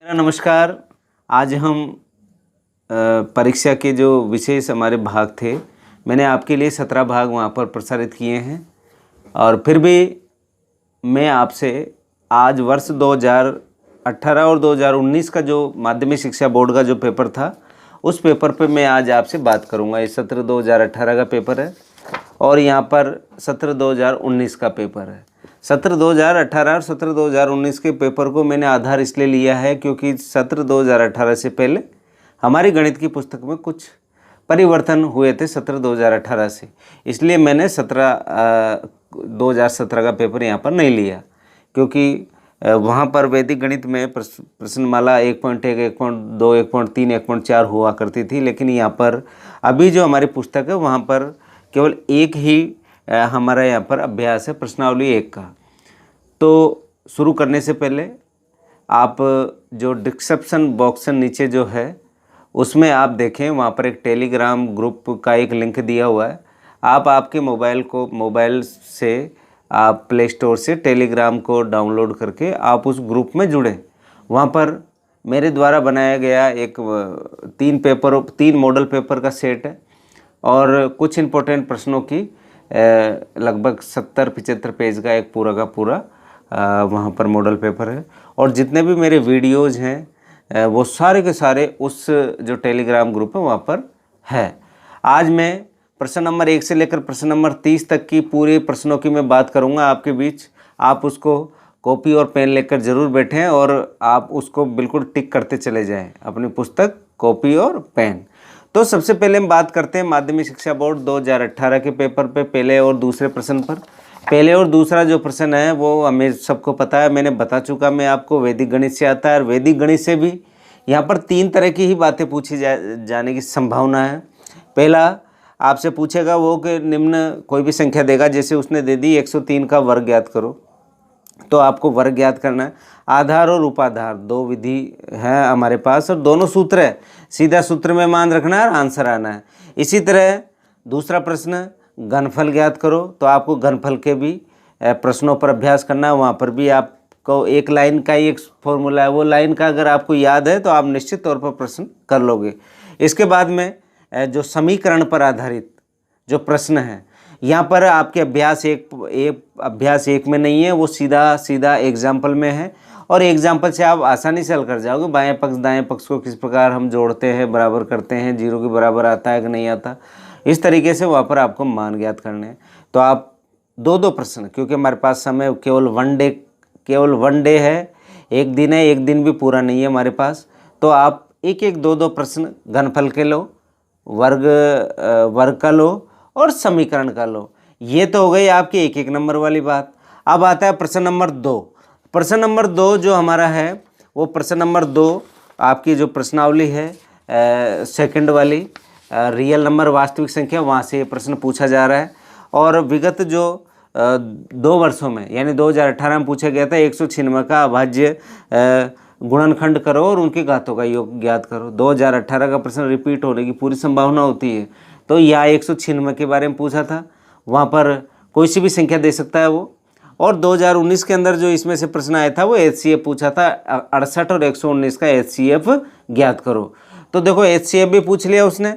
नमस्कार। आज हम परीक्षा के जो विशेष हमारे भाग थे, मैंने आपके लिए 17 भाग वहाँ पर प्रसारित किए हैं। और फिर भी मैं आपसे आज वर्ष 2018 और 2019 का जो माध्यमिक शिक्षा बोर्ड का जो पेपर था, उस पेपर पे मैं आज आपसे बात करूँगा। ये सत्र 2018 का पेपर है और यहाँ पर सत्र 2019 का पेपर है। सत्र 2018 और सत्र 2019 के पेपर को मैंने आधार इसलिए लिया है क्योंकि सत्र 2018 से पहले हमारी गणित की पुस्तक में कुछ परिवर्तन हुए थे सत्र 2018 से, इसलिए मैंने 2017 का पेपर यहाँ पर नहीं लिया। क्योंकि वहाँ पर वैदिक गणित में प्रश्नमाला 1.1, 1.2, 1.3, 1.4 हुआ करती थी, लेकिन यहाँ पर अभी जो हमारी पुस्तक है वहाँ पर केवल एक ही हमारा यहाँ पर अभ्यास है, प्रश्नावली 1 का। तो शुरू करने से पहले आप जो डिस्क्रिप्शन बॉक्स नीचे जो है उसमें आप देखें, वहाँ पर एक टेलीग्राम ग्रुप का एक लिंक दिया हुआ है। आप आपके मोबाइल से आप प्ले स्टोर से टेलीग्राम को डाउनलोड करके आप उस ग्रुप में जुड़ें। वहाँ पर मेरे द्वारा बनाया गया एक 3 मॉडल पेपर का सेट है और कुछ इम्पोर्टेंट प्रश्नों की लगभग 70-75 पेज का एक पूरा का पूरा वहाँ पर मॉडल पेपर है। और जितने भी मेरे वीडियोज़ हैं वो सारे के सारे उस जो टेलीग्राम ग्रुप है वहाँ पर है। आज मैं प्रश्न नंबर 1 से लेकर प्रश्न नंबर 30 तक की पूरे प्रश्नों की मैं बात करूँगा आपके बीच। आप उसको कॉपी और पेन लेकर ज़रूर बैठें और आप उसको बिल्कुल टिक करते चले जाएं, अपनी पुस्तक, कॉपी और पेन। तो सबसे पहले हम बात करते हैं माध्यमिक शिक्षा बोर्ड 2018 के पेपर पे पहले और दूसरे प्रश्न पर। पहले और दूसरा जो प्रश्न है वो हमें सबको पता है, मैंने बता चुका मैं आपको, वैदिक गणित से आता है। और वैदिक गणित से भी यहाँ पर 3 तरह की ही बातें पूछी जाने की संभावना है। पहला आपसे पूछेगा वो कि निम्न कोई भी संख्या देगा, जैसे उसने दे दी 103 का वर्ग ज्ञात करो, तो आपको वर्ग ज्ञात करना है। आधार और उपाधार 2 विधि है हमारे पास और दोनों सूत्र है, सीधा सूत्र में मान रखना है और आंसर आना है। इसी तरह दूसरा प्रश्न घनफल ज्ञात करो, तो आपको घनफल के भी प्रश्नों पर अभ्यास करना है। वहाँ पर भी आपको एक लाइन का ही एक फॉर्मूला है, वो लाइन का अगर आपको याद है तो आप निश्चित तौर पर प्रश्न कर लोगे। इसके बाद में जो समीकरण पर आधारित जो प्रश्न है, यहाँ पर आपके अभ्यास एक में नहीं है, वो सीधा एग्जाम्पल में है और एग्जाम्पल से आप आसानी से हल कर जाओगे। बाएं पक्ष दाएं पक्ष को किस प्रकार हम जोड़ते हैं, बराबर करते हैं, 0 के बराबर आता है कि नहीं आता, इस तरीके से वहाँ पर आपको मान ज्ञात करने हैं। तो आप 2 प्रश्न, क्योंकि हमारे पास समय केवल वन डे है, एक दिन है, एक दिन भी पूरा नहीं है हमारे पास, तो आप एक 2 प्रश्न घनफल के लो, वर्ग का लो और समीकरण का लो। ये तो हो गई आपकी 1 नंबर वाली बात। अब आता है प्रश्न नंबर 2। प्रश्न नंबर 2 जो हमारा है वो प्रश्न नंबर 2 आपकी जो प्रश्नावली है सेकंड वाली, रियल नंबर वास्तविक संख्या, वहाँ से ये प्रश्न पूछा जा रहा है। और विगत जो 2 वर्षों में यानी 2018 में पूछा गया था 196 का अभाज्य गुणनखंड करो और उनके घातों का योग ज्ञात करो। 2018 का प्रश्न रिपीट होने की पूरी संभावना होती है। तो यहाँ 196 के बारे में पूछा था, वहाँ पर कोई सी भी संख्या दे सकता है वो। और 2019 के अंदर जो इसमें से प्रश्न आया था वो HCF पूछा था, 68 और 119 का HCF ज्ञात करो। तो देखो HCF भी पूछ लिया उसने,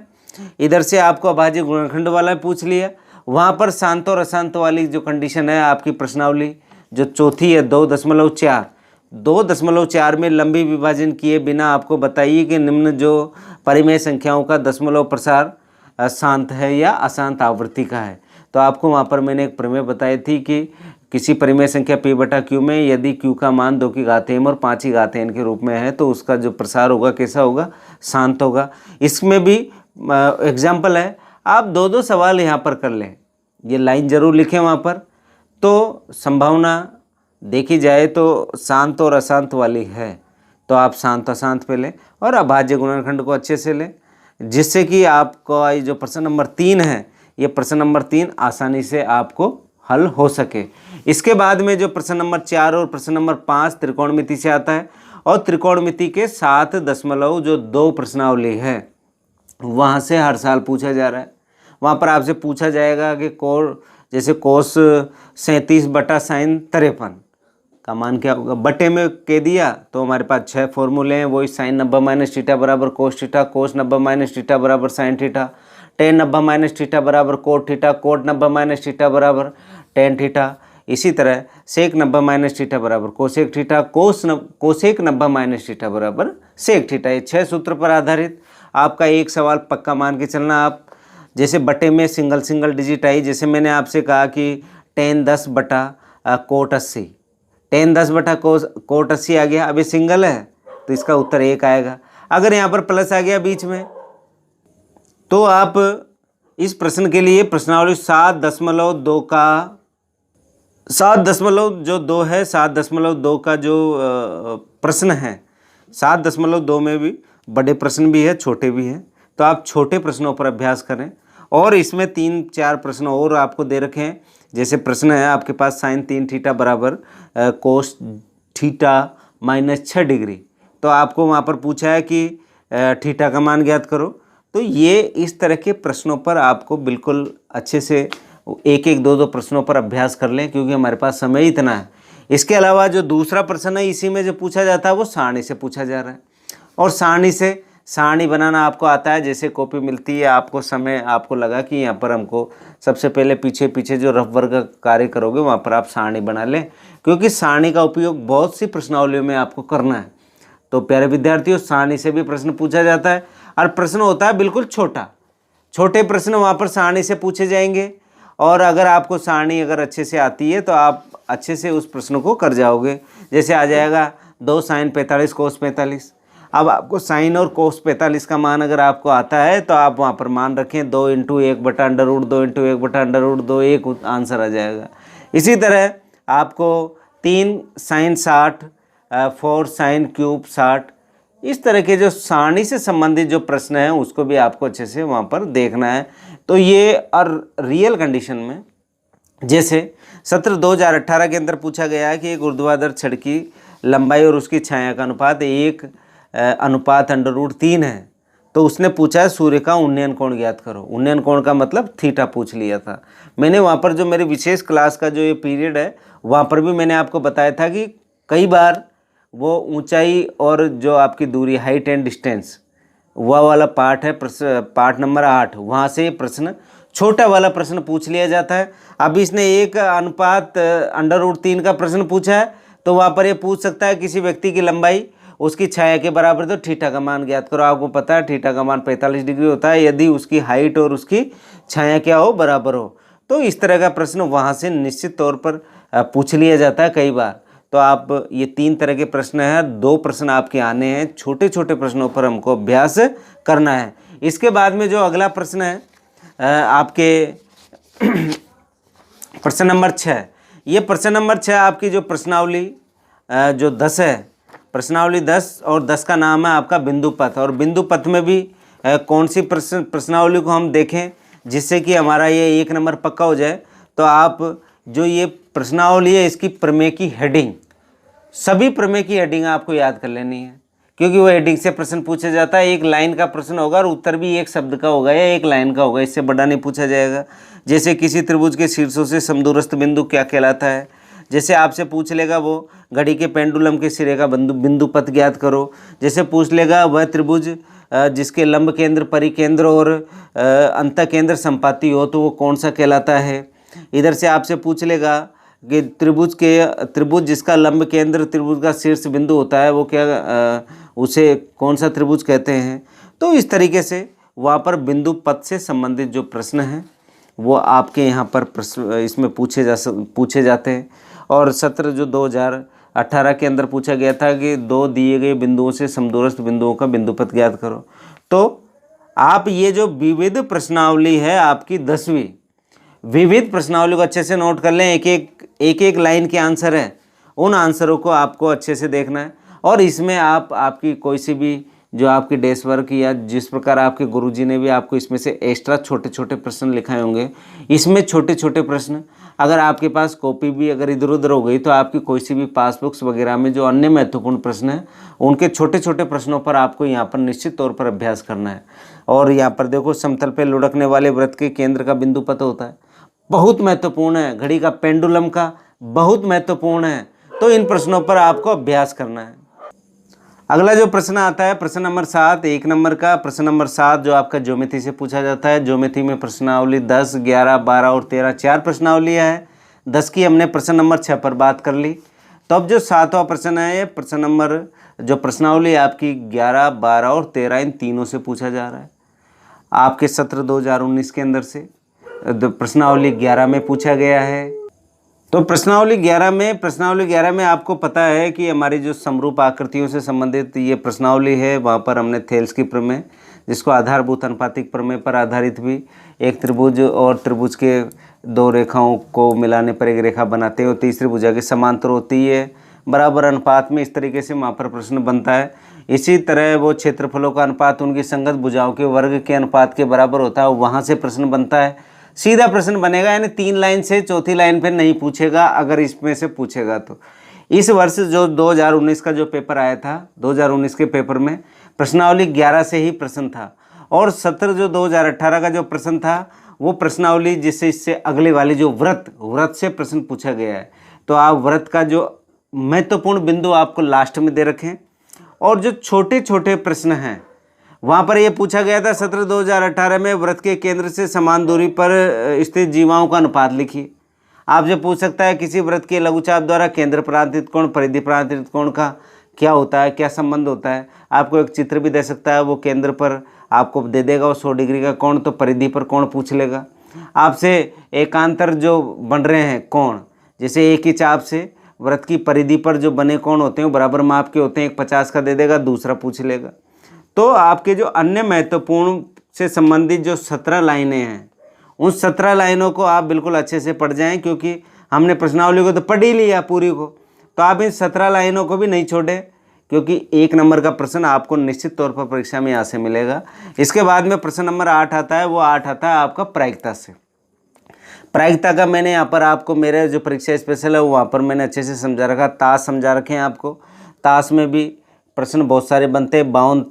इधर से आपको अभाज्य गुणनखंड वाला पूछ लिया। वहाँ पर शांत और अशांत वाली जो कंडीशन है आपकी प्रश्नावली जो चौथी है 2.4 में लंबी विभाजन किए बिना आपको बताइए कि निम्न जो परिमेय संख्याओं का दशमलव प्रसार शांत है या अशांत आवृत्ति का है। तो आपको वहाँ पर मैंने एक प्रमेय बताई थी कि किसी परिमेय संख्या P/Q में यदि Q का मान 2 की घात m और 5 की घात n के रूप में है तो उसका जो प्रसार होगा कैसा होगा, शांत होगा। इसमें भी एग्जाम्पल है, आप 2 सवाल यहाँ पर कर लें, ये लाइन जरूर लिखें वहाँ पर। तो संभावना देखी जाए तो शांत और अशांत वाली है, तो आप शांत अशांत पे लें और अभाज्य गुणनखंड को अच्छे से लें, जिससे कि आपको ये जो प्रश्न नंबर 3 है, ये प्रश्न नंबर 3 आसानी से आपको हल हो सके। इसके बाद में जो प्रश्न नंबर 4 और प्रश्न नंबर 5 त्रिकोणमिति से आता है और त्रिकोणमिति के 7.2 प्रश्नावली है, वहाँ से हर साल पूछा जा रहा है। वहाँ पर आपसे पूछा जाएगा कि जैसे कोस 37/sin 53 का मान क्या होगा, बटे में के दिया तो हमारे पास 6 फॉर्मूले हैं, वही साइन 90 माइनस थीटा बराबर cos theta, cos 90 minus theta बराबर sine theta, tan 90 minus theta बराबर cot theta, cot 90 minus theta बराबर टेन थीटा। इसी तरह सेक 90 माइनस थीटा बराबर cosec theta, cosec 90 minus theta बराबर सेक थीटा। ये 6 सूत्र पर आधारित आपका एक सवाल पक्का मान के चलना आप। जैसे बटे में सिंगल डिजिट आई, जैसे मैंने आपसे कहा कि टेन 10 बटा कोट 80, टेन 10 बटा कोट 80 आ गया। अब ये सिंगल है तो इसका उत्तर 1 आएगा। अगर यहाँ पर प्लस आ गया बीच में तो आप इस प्रश्न के लिए प्रश्नावली 7.2 का 7.2 है, 7.2 का जो प्रश्न है, 7.2 में भी बड़े प्रश्न भी है छोटे भी हैं, तो आप छोटे प्रश्नों पर अभ्यास करें। और इसमें 3-4 प्रश्न और आपको दे रखे हैं। जैसे प्रश्न है आपके पास साइन 3 थीटा बराबर कोस थीटा माइनस 6 डिग्री, तो आपको वहाँ पर पूछा है कि थीटा का मान ज्ञात करो। तो ये इस तरह के प्रश्नों पर आपको बिल्कुल अच्छे से 1-2 प्रश्नों पर अभ्यास कर लें, क्योंकि हमारे पास समय इतना है। इसके अलावा जो दूसरा प्रश्न है इसी में जो पूछा जाता है वो सारणी से पूछा जा रहा है, और सारणी बनाना आपको आता है। जैसे कॉपी मिलती है आपको, समय आपको लगा कि यहाँ पर हमको सबसे पहले पीछे जो रफ वर्ग का कार्य करोगे वहाँ पर आप सारणी बना लें, क्योंकि सारणी का उपयोग बहुत सी प्रश्नावलियों में आपको करना है। तो प्यारे विद्यार्थियों, सारणी से भी प्रश्न पूछा जाता है, और प्रश्न होता है बिल्कुल छोटे प्रश्न वहाँ पर सारणी से पूछे जाएंगे। और अगर आपको सारणी अगर अच्छे से आती है तो आप अच्छे से उस प्रश्न को कर जाओगे। जैसे आ जाएगा 2 साइन 45 कोस 45। अब आपको साइन और कोस 45 का मान अगर आपको आता है तो आप वहाँ पर मान रखें 2 × 1 बटा अंडर रूट 2 × 1 बटा अंडर रूट 2, एक आंसर आ जाएगा। इसी तरह आपको 3 साइन 60, 4 साइन क्यूब 60, इस तरह के जो सारणी से संबंधित जो प्रश्न हैं उसको भी आपको अच्छे से वहाँ पर देखना है। तो ये और रियल कंडीशन में, जैसे सत्र 2018 के अंदर पूछा गया है कि एक ऊर्ध्वाधर छड़ की लंबाई और उसकी छाया का अनुपात 1/√3 है, तो उसने पूछा है सूर्य का उन्नयन कोण ज्ञात करो। उन्नयन कोण का मतलब थीटा पूछ लिया था मैंने वहाँ पर। जो मेरी विशेष क्लास का जो ये पीरियड है वहाँ पर भी मैंने आपको बताया था कि कई बार वो ऊंचाई और जो आपकी दूरी, हाइट एंड डिस्टेंस, वह वाला पार्ट है पार्ट नंबर 8, वहाँ से प्रश्न छोटा वाला प्रश्न पूछ लिया जाता है। अब इसने 1/√3 का प्रश्न पूछा है, तो वहाँ पर ये पूछ सकता है किसी व्यक्ति की लंबाई उसकी छाया के बराबर, तो थीटा का मान ज्ञात करो। आपको पता है थीटा का मान 45 डिग्री होता है यदि उसकी हाइट और उसकी छाया क्या हो, बराबर हो। तो इस तरह का प्रश्न वहाँ से निश्चित तौर पर पूछ लिया जाता है कई बार। तो आप ये 3 तरह के प्रश्न हैं, 2 प्रश्न आपके आने हैं, छोटे प्रश्नों पर हमको अभ्यास करना है। इसके बाद में जो अगला प्रश्न है आपके प्रश्न नंबर 6, ये प्रश्न नंबर 6 आपकी जो प्रश्नावली जो 10 है, प्रश्नावली 10 और 10 का नाम है आपका बिंदु पथ। और बिंदु पथ में भी कौन सी प्रश्नावली को हम देखें जिससे कि हमारा ये 1 नंबर पक्का हो जाए। तो आप जो ये प्रश्नावली है इसकी प्रमेय की हेडिंग, सभी प्रमेय की हेडिंग आपको याद कर लेनी है, क्योंकि वो हेडिंग से प्रश्न पूछा जाता है। एक लाइन का प्रश्न होगा और उत्तर भी एक शब्द का होगा या एक लाइन का होगा, इससे बड़ा नहीं पूछा जाएगा। जैसे किसी त्रिभुज के शीर्षों से समदूरस्थ बिंदु क्या कहलाता है, जैसे आपसे पूछ लेगा वो घड़ी के पेंडुलम के सिरे का बिंदु पथ ज्ञात करो। जैसे पूछ लेगा वह त्रिभुज जिसके लंब केंद्र, परिकेंद्र और अंत केंद्र संपाती हो तो वो कौन सा कहलाता है। इधर से आपसे पूछ लेगा कि त्रिभुज जिसका लंब केंद्र त्रिभुज का शीर्ष बिंदु होता है वो क्या उसे कौन सा त्रिभुज कहते हैं। तो इस तरीके से वहाँ पर बिंदु पथ से संबंधित जो प्रश्न हैं वो आपके यहाँ पर इसमें पूछे जाते हैं। और सत्र जो 2018 के अंदर पूछा गया था कि 2 दिए गए बिंदुओं से समदूरस्थ बिंदुओं का बिंदु पथ ज्ञात करो। तो आप ये जो विविध प्रश्नावली है आपकी 10वीं विविध प्रश्नावली को अच्छे से नोट कर लें। एक लाइन के आंसर है, उन आंसरों को आपको अच्छे से देखना है। और इसमें आपकी कोई सी भी जो आपकी डेस्क वर्क या जिस प्रकार आपके गुरुजी ने भी आपको इसमें से एक्स्ट्रा छोटे प्रश्न लिखाए होंगे, इसमें छोटे प्रश्न अगर आपके पास कॉपी भी अगर इधर उधर हो गई तो आपकी कोई सी भी पासबुक्स वगैरह में जो अन्य महत्वपूर्ण प्रश्न हैं उनके छोटे प्रश्नों पर आपको यहाँ पर निश्चित तौर पर अभ्यास करना है। और यहाँ पर देखो समतल पे लुढ़कने वाले वृत्त के केंद्र का बिंदु पथ होता है, बहुत महत्वपूर्ण है। घड़ी का पेंडुलम का बहुत महत्वपूर्ण है। तो इन प्रश्नों पर आपको अभ्यास करना है। अगला जो प्रश्न आता है प्रश्न नंबर 7, 1 नंबर का प्रश्न नंबर 7 जो आपका ज्योमेट्री से पूछा जाता है। ज्योमेट्री में प्रश्नावली 10, 11, 12 और 13 4 प्रश्नावलियाँ हैं। 10 की हमने प्रश्न नंबर 6 पर बात कर ली। तो अब जो 7वां प्रश्न है ये प्रश्न नंबर जो प्रश्नावली आपकी 11, 12 और 13 इन तीनों से पूछा जा रहा है आपके सत्र 2019 के अंदर से। प्रश्नावली 11 में पूछा गया है। तो प्रश्नावली 11 में आपको पता है कि हमारी जो समरूप आकृतियों से संबंधित ये प्रश्नावली है, वहाँ पर हमने थेल्स की प्रमेय जिसको आधारभूत अनुपातिक प्रमेय पर आधारित भी एक त्रिभुज और त्रिभुज के दो रेखाओं को मिलाने पर एक रेखा बनाते हैं और तीसरी भुजा के समांतर होती है बराबर अनुपात में, इस तरीके से वहाँ पर प्रश्न बनता है। इसी तरह वो क्षेत्रफलों का अनुपात उनकी संगत भुजाओं के वर्ग के अनुपात के बराबर होता है, वहाँ से प्रश्न बनता है। सीधा प्रश्न बनेगा, यानी 3 लाइन से चौथी लाइन पे नहीं पूछेगा। अगर इसमें से पूछेगा तो इस वर्ष जो 2019 का जो पेपर आया था, 2019 के पेपर में प्रश्नावली 11 से ही प्रश्न था और सत्र जो 2018 का जो प्रश्न था वो प्रश्नावली जिससे इससे अगले वाली जो व्रत से प्रश्न पूछा गया है। तो आप व्रत का जो महत्वपूर्ण बिंदु आपको लास्ट में दे रखें और जो छोटे छोटे प्रश्न हैं वहाँ पर यह पूछा गया था सत्र 2018 में वृत्त के केंद्र से समान दूरी पर स्थित जीवाओं का अनुपात लिखिए। आपसे पूछ सकता है किसी वृत्त के लघुचाप द्वारा केंद्र परांतरित कोण परिधि परांतरित कोण का क्या होता है, क्या संबंध होता है। आपको एक चित्र भी दे सकता है, वो केंद्र पर आपको दे देगा वो 100 डिग्री का कोण, तो परिधि पर कोण पूछ लेगा। आपसे एकांतर जो बन रहे हैं कोण, जैसे एक ही चाप से वृत्त की परिधि पर जो बने कोण होते हैं बराबर माप के होते हैं, एक 50 का दे देगा, दूसरा पूछ लेगा। तो आपके जो अन्य महत्वपूर्ण से संबंधित जो 17 लाइनें हैं उन 17 लाइनों को आप बिल्कुल अच्छे से पढ़ जाएं, क्योंकि हमने प्रश्नावली को तो पढ़ ही लिया पूरी को, तो आप इन 17 लाइनों को भी नहीं छोड़ें, क्योंकि 1 नंबर का प्रश्न आपको निश्चित तौर पर परीक्षा में यहाँ से मिलेगा। इसके बाद में प्रश्न नंबर 8 आता है, वो 8 आता है आपका प्रायिकता से। प्रायिकता का मैंने यहाँ पर आपको मेरे जो परीक्षा स्पेशल है वहाँ पर मैंने अच्छे से समझा रखा। ताश समझा रखे हैं आपको। ताश में भी प्रश्न बहुत सारे बनते हैं। 52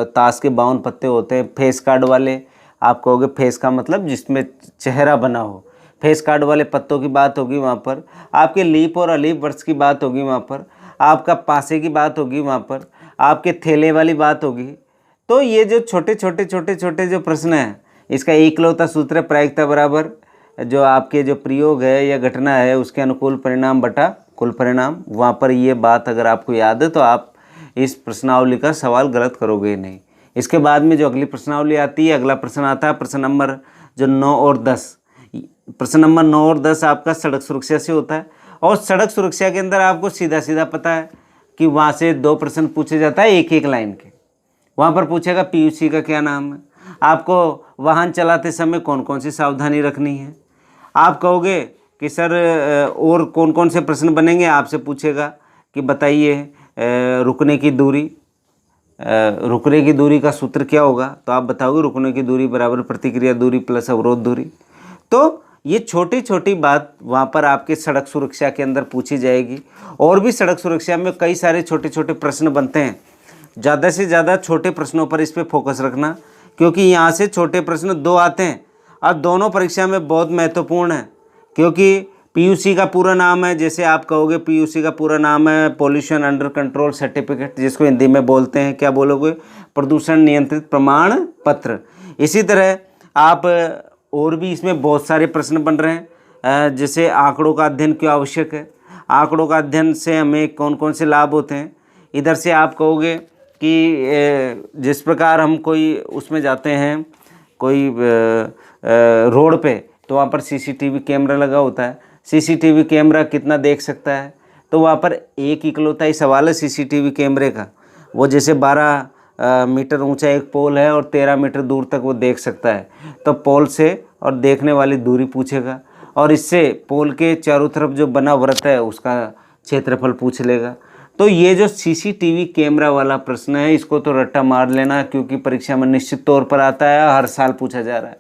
ताश के 52 पत्ते होते हैं। फेस कार्ड वाले आप कहोगे, फेस का मतलब जिसमें चेहरा बना हो, फेस कार्ड वाले पत्तों की बात होगी वहाँ पर। आपके लीप और अलीप वर्ष की बात होगी वहाँ पर। आपका पासे की बात होगी वहाँ पर। आपके थैले वाली बात होगी। तो ये जो छोटे छोटे जो प्रश्न हैं, इसका एकलौता सूत्र है प्रायिकता बराबर जो आपके जो प्रयोग है या घटना है उसके अनुकूल परिणाम बटा कुल परिणाम। वहाँ पर ये बात अगर आपको याद है तो आप इस प्रश्नावली का सवाल गलत करोगे ही नहीं। इसके बाद में जो अगली प्रश्नावली आती है, अगला प्रश्न आता है प्रश्न नंबर जो 9 और 10। प्रश्न नंबर 9 और 10 आपका सड़क सुरक्षा से होता है और सड़क सुरक्षा के अंदर आपको सीधा पता है कि वहाँ से 2 प्रश्न पूछे जाता है एक एक लाइन के। वहाँ पर पूछेगा पीयूसी का क्या नाम है, आपको वाहन चलाते समय कौन कौन सी सावधानी रखनी है। आप कहोगे कि सर और कौन कौन से प्रश्न बनेंगे, आपसे पूछेगा कि बताइए रुकने की दूरी का सूत्र क्या होगा, तो आप बताओगे रुकने की दूरी बराबर प्रतिक्रिया दूरी प्लस अवरोध दूरी। तो ये छोटी छोटी बात वहाँ पर आपके सड़क सुरक्षा के अंदर पूछी जाएगी। और भी सड़क सुरक्षा में कई सारे छोटे छोटे प्रश्न बनते हैं। ज़्यादा से ज़्यादा छोटे प्रश्नों पर इस पर फोकस रखना, क्योंकि यहाँ से छोटे प्रश्न 2 आते हैं और दोनों परीक्षा में बहुत महत्वपूर्ण है। क्योंकि पीयूसी का पूरा नाम है, जैसे आप कहोगे पीयूसी का पूरा नाम है पोल्यूशन अंडर कंट्रोल सर्टिफिकेट, जिसको हिंदी में बोलते हैं क्या बोलोगे, प्रदूषण नियंत्रित प्रमाण पत्र। इसी तरह आप और भी इसमें बहुत सारे प्रश्न बन रहे हैं, जैसे आंकड़ों का अध्ययन क्यों आवश्यक है, आंकड़ों का अध्ययन से हमें कौन कौन से लाभ होते हैं। इधर से आप कहोगे कि जिस प्रकार हम कोई उसमें जाते हैं कोई रोड पे, तो वहाँ पर सीसीटीवी कैमरा लगा होता है। सीसीटीवी कैमरा कितना देख सकता है, तो वहाँ पर एक इकलौता ही सवाल है सीसीटीवी कैमरे का। वो जैसे 12 मीटर ऊंचा एक पोल है और 13 मीटर दूर तक वो देख सकता है, तो पोल से और देखने वाली दूरी पूछेगा और इससे पोल के चारों तरफ जो बना वृत्त है उसका क्षेत्रफल पूछ लेगा। तो ये जो सीसीटीवी कैमरा वाला प्रश्न है इसको तो रट्टा मार लेना, क्योंकि परीक्षा में निश्चित तौर पर आता है, हर साल पूछा जा रहा है।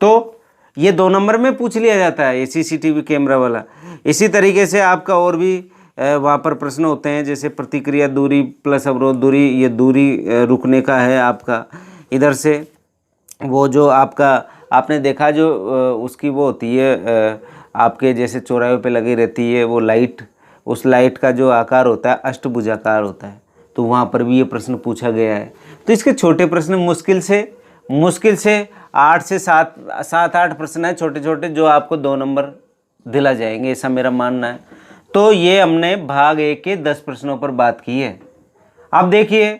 तो ये 2 नंबर में पूछ लिया जाता है ये सीसीटीवी कैमरा वाला। इसी तरीके से आपका और भी वहाँ पर प्रश्न होते हैं, जैसे प्रतिक्रिया दूरी प्लस अवरोध दूरी, ये दूरी रुकने का है आपका। इधर से वो जो आपका आपने देखा जो उसकी वो होती है आपके जैसे चौराहे पे लगी रहती है वो लाइट, उस लाइट का जो आकार होता है अष्टभुजाकार होता है, तो वहाँ पर भी ये प्रश्न पूछा गया है। तो इसके छोटे प्रश्न मुश्किल से 8 से 7-8 प्रश्न हैं छोटे छोटे, जो आपको 2 नंबर दिला जाएंगे, ऐसा मेरा मानना है। तो ये हमने भाग ए के 10 प्रश्नों पर बात की है। अब देखिए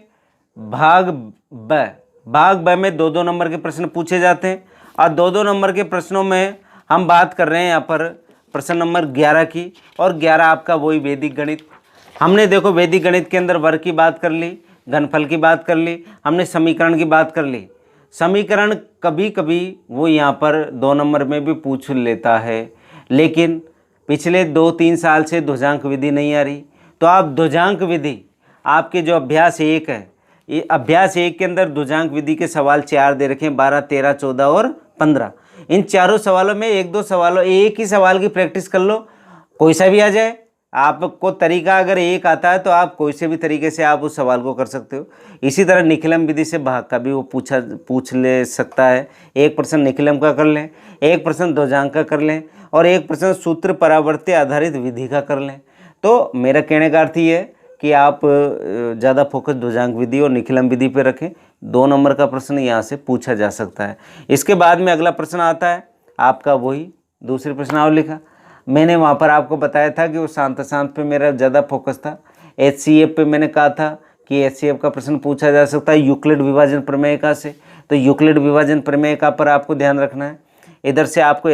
भाग ब में 2-2 नंबर के प्रश्न पूछे जाते हैं, और 2-2 नंबर के प्रश्नों में हम बात कर रहे हैं यहाँ पर प्रश्न नंबर 11 की, और 11 आपका वही वैदिक गणित। हमने देखो वैदिक गणित के अंदर वर्ग की बात कर ली, घनफल की बात कर ली, हमने समीकरण की बात कर ली। समीकरण कभी कभी वो यहाँ पर 2 नंबर में भी पूछ लेता है, लेकिन पिछले 2-3 साल से ध्वजांक विधि नहीं आ रही, तो आप ध्वजांक विधि आपके जो अभ्यास 1 है, ये अभ्यास 1 के अंदर ध्वजांक विधि के सवाल 4 दे रखे हैं, 12, 13, 14 और 15। इन चारों सवालों में 1-2 सवालों, एक ही सवाल की प्रैक्टिस कर लो, कोई सा भी आ जाए। आपको तरीका अगर एक आता है तो आप कोई से भी तरीके से आप उस सवाल को कर सकते हो। इसी तरह निखिलम विधि से भाग का भी वो पूछ ले सकता है। एक प्रश्न निखिलम का कर लें, एक प्रश्न ध्वजांक का कर लें, और एक प्रश्न सूत्र परावर्त्य आधारित विधि का कर लें। तो मेरा कहने का अर्थ ये है कि आप ज़्यादा फोकस ध्वजांक विधि और निखिलम विधि पे रखें। 2 नंबर का प्रश्न यहाँ से पूछा जा सकता है। इसके बाद में अगला प्रश्न आता है आपका वही दूसरी प्रश्नावली का। मैंने वहाँ पर आपको बताया था कि वो शांत पे मेरा ज़्यादा फोकस था। HCF पे मैंने कहा था कि HCF का प्रश्न पूछा जा सकता है यूक्लिड विभाजन प्रमेय का से, तो यूक्लिड विभाजन प्रमेय का पर आपको ध्यान रखना है। इधर से आपको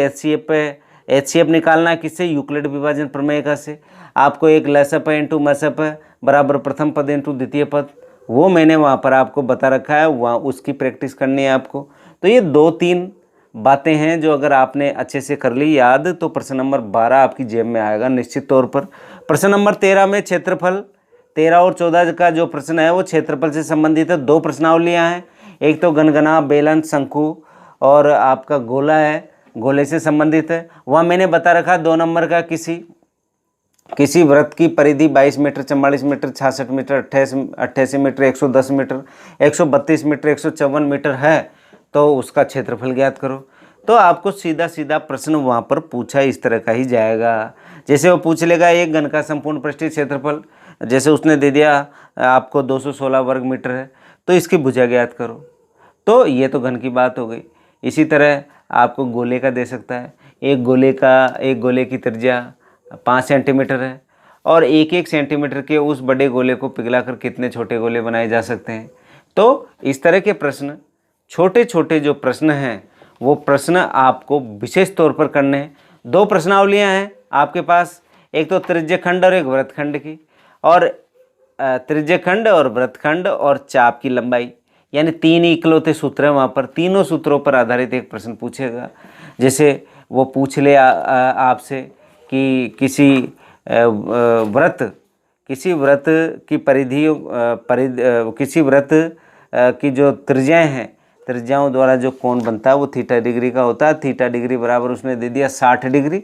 HCF निकालना है किससे, यूक्लिड विभाजन प्रमेय का से। आपको एक लसप है इंटू मसप है बराबर प्रथम पद इंटू द्वितीय पद, वो मैंने वहाँ पर आपको बता रखा है, वहाँ उसकी प्रैक्टिस करनी है आपको। तो ये 2-3 बातें हैं जो अगर आपने अच्छे से कर ली याद, तो प्रश्न नंबर 12 आपकी जेब में आएगा निश्चित तौर पर। प्रश्न नंबर 13 में क्षेत्रफल, 13 और 14 का जो प्रश्न है वो क्षेत्रफल से संबंधित है। 2 प्रश्नावलियाँ हैं, एक तो गणगणा, बेलन, शंकु और आपका गोला है, गोले से संबंधित है। वहाँ मैंने बता रखा 2 नंबर का किसी वृत्त की परिधि 22 metre, 44 metre, 66 metre, 88 metre, 110 metre, 132 metre, 154 metre है, तो उसका क्षेत्रफल ज्ञात करो। तो आपको सीधा सीधा प्रश्न वहाँ पर पूछा इस तरह का ही जाएगा। जैसे वो पूछ लेगा एक घन का संपूर्ण पृष्ठीय क्षेत्रफल, जैसे उसने दे दिया आपको 216 वर्ग मीटर है, तो इसकी भुजा ज्ञात करो। तो ये तो घन की बात हो गई। इसी तरह आपको गोले का दे सकता है, एक गोले की त्रिज्या 5 सेंटीमीटर है, और 1-1 सेंटीमीटर के उस बड़े गोले को पिघलाकर कितने छोटे गोले बनाए जा सकते हैं। तो इस तरह के प्रश्न, छोटे छोटे जो प्रश्न हैं वो प्रश्न आपको विशेष तौर पर करने हैं। 2 प्रश्नावलियाँ हैं आपके पास, एक तो त्रिज्यखंड और एक वृत्तखंड की, और त्रिज्यखंड और वृत्तखंड और चाप की लंबाई, यानी 3 इकलौते सूत्र हैं वहाँ पर। तीनों सूत्रों पर आधारित एक प्रश्न पूछेगा। जैसे वो पूछ ले आपसे कि किसी वृत्त की किसी वृत्त की जो त्रिज्याएँ हैं, त्रिज्याओं द्वारा जो कोण बनता है वो थीटा डिग्री का होता है। थीटा डिग्री बराबर उसने दे दिया 60 डिग्री,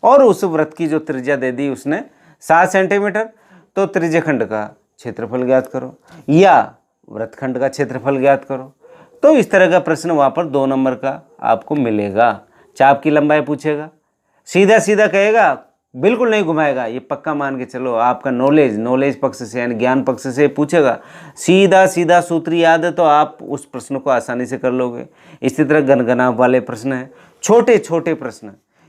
और उस वृत्त की जो त्रिज्या दे दी उसने 7 सेंटीमीटर। तो त्रिज्यखंड का क्षेत्रफल ज्ञात करो या वृत्तखंड का क्षेत्रफल ज्ञात करो। तो इस तरह का प्रश्न वहाँ पर 2 नंबर का आपको मिलेगा। चाप की लंबाई पूछेगा, सीधा सीधा कहेगा, बिल्कुल नहीं घुमाएगा, ये पक्का मान के चलो। आपका नॉलेज पक्ष से यानी ज्ञान पक्ष से पूछेगा, सीधा सीधा सूत्र याद है तो आप उस प्रश्न को आसानी से कर लोगे। इसी तरह गणगणा वाले प्रश्न हैं, छोटे छोटे प्रश्न,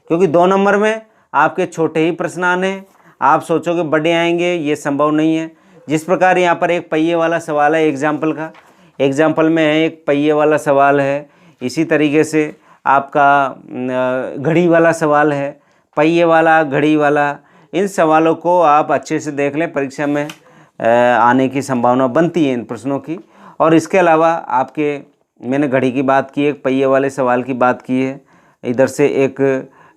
क्योंकि 2 नंबर में आपके छोटे ही प्रश्न आने, आप सोचोगे बड़े आएंगे, ये संभव नहीं है। जिस प्रकार यहाँ पर एक पहिए वाला सवाल है एग्जाम्पल में है, एक पहिए वाला सवाल है। इसी तरीके से आपका घड़ी वाला सवाल है, पहिए वाला, घड़ी वाला। इन सवालों को आप अच्छे से देख लें, परीक्षा में आने की संभावना बनती है इन प्रश्नों की। और इसके अलावा आपके, मैंने घड़ी की बात की, एक पहिए वाले सवाल की बात की है। इधर से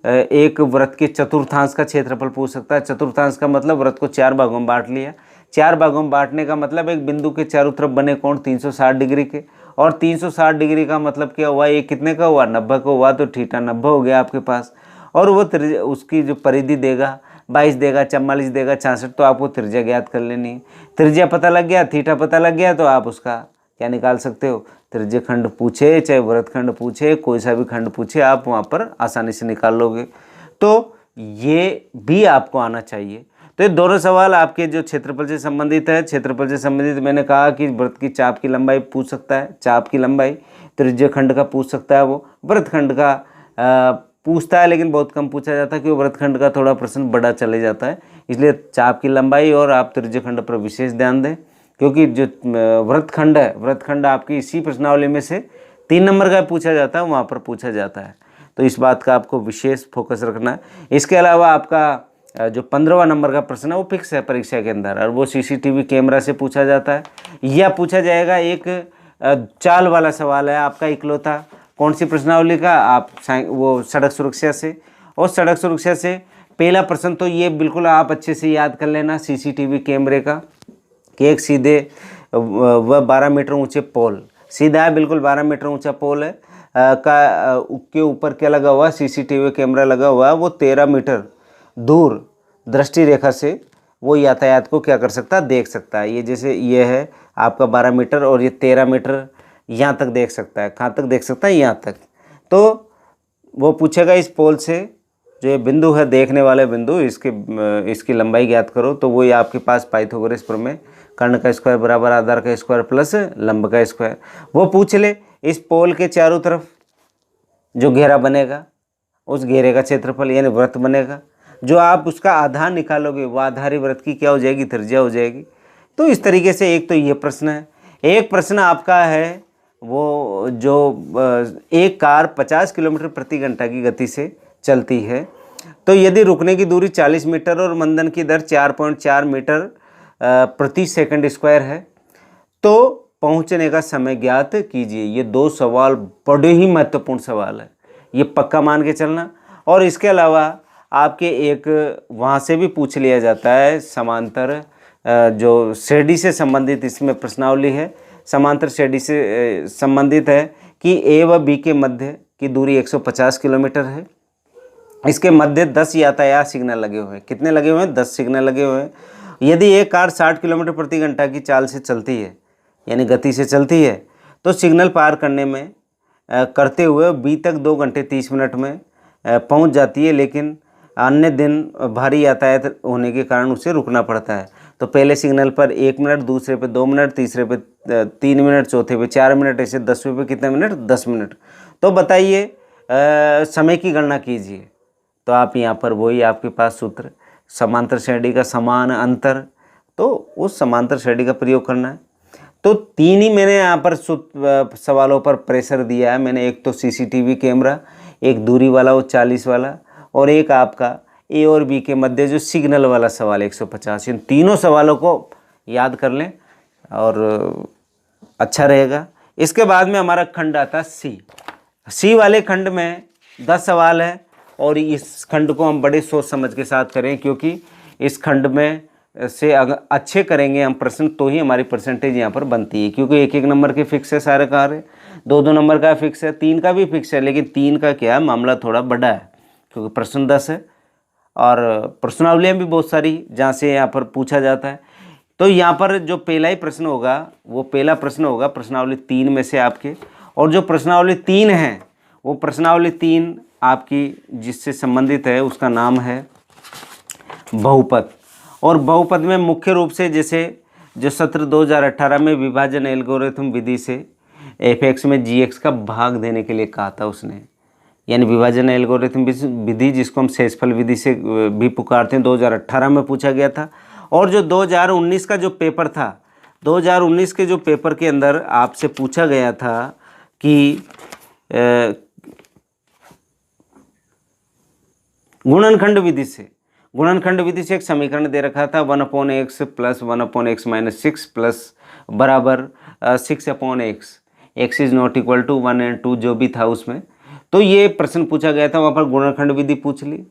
एक वृत्त के चतुर्थांश का क्षेत्रफल पूछ सकता है। चतुर्थांश का मतलब वृत्त को 4 भागों में बांट लिया। 4 भागों में बांटने का मतलब एक बिंदु के चारों तरफ बने कोण 360 डिग्री के, और 360 डिग्री का मतलब क्या हुआ, ये कितने का हुआ, 90 का हुआ। तो थीटा 90 हो गया आपके पास। और वो उसकी जो परिधि देगा 22 देगा, 44 देगा, 66, तो आपको त्रिज्या ज्ञात कर लेनी है। त्रिज्या पता लग गया, थीटा पता लग गया, तो आप उसका क्या निकाल सकते हो, त्रिज्यखंड पूछे चाहे वृत्तखंड पूछे, कोई सा भी खंड पूछे, आप वहाँ पर आसानी से निकाल लोगे। तो ये भी आपको आना चाहिए। तो ये दोनों सवाल आपके जो क्षेत्रफल से संबंधित है। क्षेत्रफल से संबंधित मैंने कहा कि वृत्त की चाप की लंबाई पूछ सकता है, चाप की लंबाई। त्रिज्य खंड का पूछ सकता है, वो वृत्तखंड का पूछता है, लेकिन बहुत कम पूछा जाता है क्योंकि वृत्तखंड का थोड़ा प्रश्न बड़ा चले जाता है। इसलिए चाप की लंबाई और आप त्रिज्य खंड पर विशेष ध्यान दें, क्योंकि जो वृत्तखंड है, वृत्तखंड आपकी इसी प्रश्नावली में से 3 नंबर का पूछा जाता है, वहाँ पर पूछा जाता है। तो इस बात का आपको विशेष फोकस रखना है। इसके अलावा आपका जो 15वां नंबर का प्रश्न है वो फिक्स है परीक्षा के अंदर, और वो सीसीटीवी कैमरा से पूछा जाता है या पूछा जाएगा। एक चाल वाला सवाल है आपका इकलौता, कौन सी प्रश्नावली का, आप वो सड़क सुरक्षा से। और सड़क सुरक्षा से पहला प्रश्न तो ये बिल्कुल आप अच्छे से याद कर लेना सीसीटीवी कैमरे का, कि एक सीधे वह 12 मीटर ऊंचे पोल, सीधा है बिल्कुल 12 मीटर ऊंचा पोल है के ऊपर क्या लगा हुआ, सीसीटीवी कैमरा लगा हुआ है। वो 13 मीटर दूर दृष्टि रेखा से वो यातायात को क्या कर सकता है, देख सकता है। ये जैसे ये है आपका 12 मीटर और ये 13 मीटर यहाँ तक देख सकता है। कहाँ तक देख सकता है, यहाँ तक। तो वो पूछेगा इस पोल से जो ये बिंदु है, देखने वाले बिंदु, इसकी लंबाई ज्ञात करो। तो वही आपके पास पाइथागोरस प्रमेय, कर्ण का स्क्वायर बराबर आधार का स्क्वायर प्लस लंब का स्क्वायर, वो पूछ ले। इस पोल के चारों तरफ जो घेरा बनेगा, उस घेरे का क्षेत्रफल यानी वृत्त बनेगा। जो आप उसका आधार निकालोगे, वो आधारी वृत्त की क्या हो जाएगी, त्रिज्या हो जाएगी। तो इस तरीके से एक तो ये प्रश्न है। एक प्रश्न आपका है वो जो एक कार 50 किलोमीटर प्रति घंटा की गति से चलती है, तो यदि रुकने की दूरी 40 मीटर और मंदन की दर 4.4 मीटर प्रति सेकंड स्क्वायर है, तो पहुंचने का समय ज्ञात कीजिए। ये 2 सवाल बड़े ही महत्वपूर्ण सवाल है, ये पक्का मान के चलना। और इसके अलावा आपके एक वहाँ से भी पूछ लिया जाता है, समांतर जो श्रेणी से संबंधित इसमें प्रश्नावली है, समांतर श्रेणी से संबंधित है कि ए व बी के मध्य की दूरी 150 किलोमीटर है। इसके मध्य 10 यातायात सिग्नल लगे हुए हैं। कितने लगे हुए हैं, 10 सिग्नल लगे हुए हैं। यदि एक कार 60 किलोमीटर प्रति घंटा की चाल से चलती है, यानी गति से चलती है, तो सिग्नल पार करने में करते हुए बी तक 2 घंटे 30 मिनट में पहुंच जाती है, लेकिन अन्य दिन भारी यातायात होने के कारण उसे रुकना पड़ता है। तो पहले सिग्नल पर 1 मिनट, दूसरे पे 2 मिनट, तीसरे पे 3 मिनट, चौथे पे 4 मिनट, ऐसे 10वें पे कितने मिनट, 10 मिनट। तो बताइए समय की गणना कीजिए। तो आप यहाँ पर वही आपके पास सूत्र, समांतर श्रेणी का समान अंतर, तो उस समांतर श्रेणी का प्रयोग करना है। तो 3 ही मैंने यहाँ पर सवालों पर प्रेशर दिया है मैंने। एक तो सीसीटीवी कैमरा, एक दूरी वाला वो 40 वाला, और एक आपका ए और बी के मध्य जो सिग्नल वाला सवाल 150। इन तीनों सवालों को याद कर लें और अच्छा रहेगा। इसके बाद में हमारा खंड आता है सी वाले खंड में 10 सवाल है, और इस खंड को हम बड़े सोच समझ के साथ करें, क्योंकि इस खंड में से अगर अच्छे करेंगे हम प्रश्न, तो ही हमारी परसेंटेज यहाँ पर बनती है। क्योंकि 1-1 नंबर के फिक्स है सारे कार्य, 2-2 नंबर का फिक्स है, 3 का भी फिक्स है, लेकिन 3 का क्या है, मामला थोड़ा बड़ा है, क्योंकि प्रश्न 10 है और प्रश्नावलियाँ भी बहुत सारी जहाँ से यहाँ पर पूछा जाता है। तो यहाँ पर जो पहला ही प्रश्न होगा, वो पहला प्रश्न होगा प्रश्नावली 3 में से आपके। और जो प्रश्नावली 3 है, वो प्रश्नावली 3 आपकी जिससे संबंधित है, उसका नाम है बहुपद। और बहुपद में मुख्य रूप से जैसे जो सत्र 2018 में विभाजन एल्गोरिथम विधि से fx में gx का भाग देने के लिए कहा था उसने, यानी विभाजन एल्गोरिथम विधि जिसको हम शेषफल विधि से भी पुकारते हैं, 2018 में पूछा गया था। और जो 2019 का जो पेपर था, 2019 के जो पेपर के अंदर आपसे पूछा गया था कि गुणनखंड विधि से एक समीकरण दे रखा था 1/x plus 1/x minus 6 plus बराबर 6/x, x is not equal to 1 और 2 जो भी था उसमें। तो ये प्रश्न पूछा गया था, वहाँ पर गुणनखंड विधि पूछ ली,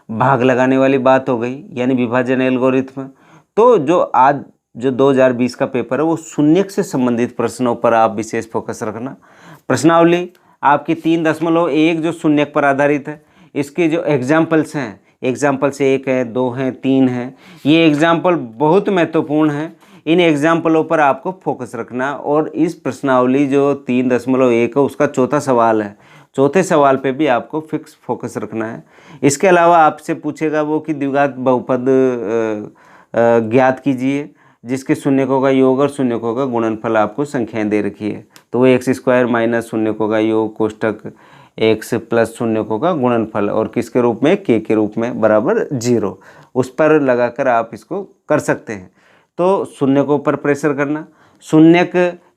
भाग लगाने वाली बात हो गई, यानी विभाजन एल्गोरिथम। तो जो आज जो 2020 का पेपर है, वो शून्यक से संबंधित प्रश्नों पर आप विशेष फोकस रखना। प्रश्नावली आपकी 3.1 जो शून्यक पर आधारित है, इसके जो एग्जाम्पल्स हैं, एग्जाम्पल्स 1 है, 2 हैं, 3 हैं, ये एग्जाम्पल बहुत महत्वपूर्ण हैं। इन एग्जाम्पलों पर आपको फोकस रखना। और इस प्रश्नावली जो 3.1 है, उसका चौथा सवाल है, चौथे सवाल पे भी आपको फिक्स फोकस रखना है। इसके अलावा आपसे पूछेगा वो कि द्विघात बहुपद ज्ञात कीजिए जिसके शून्यकों का योग और शून्यकों का गुणनफल आपको संख्याएं दे रखी है। तो वो एक्स स्क्वायर माइनस शून्यकों का योग कोष्टक एक्स प्लस शून्यकों का गुणनफल और किसके रूप में, के के रूप में बराबर 0, उस पर लगाकर आप इसको कर सकते हैं। तो शून्यकों पर प्रेशर करना, शून्यक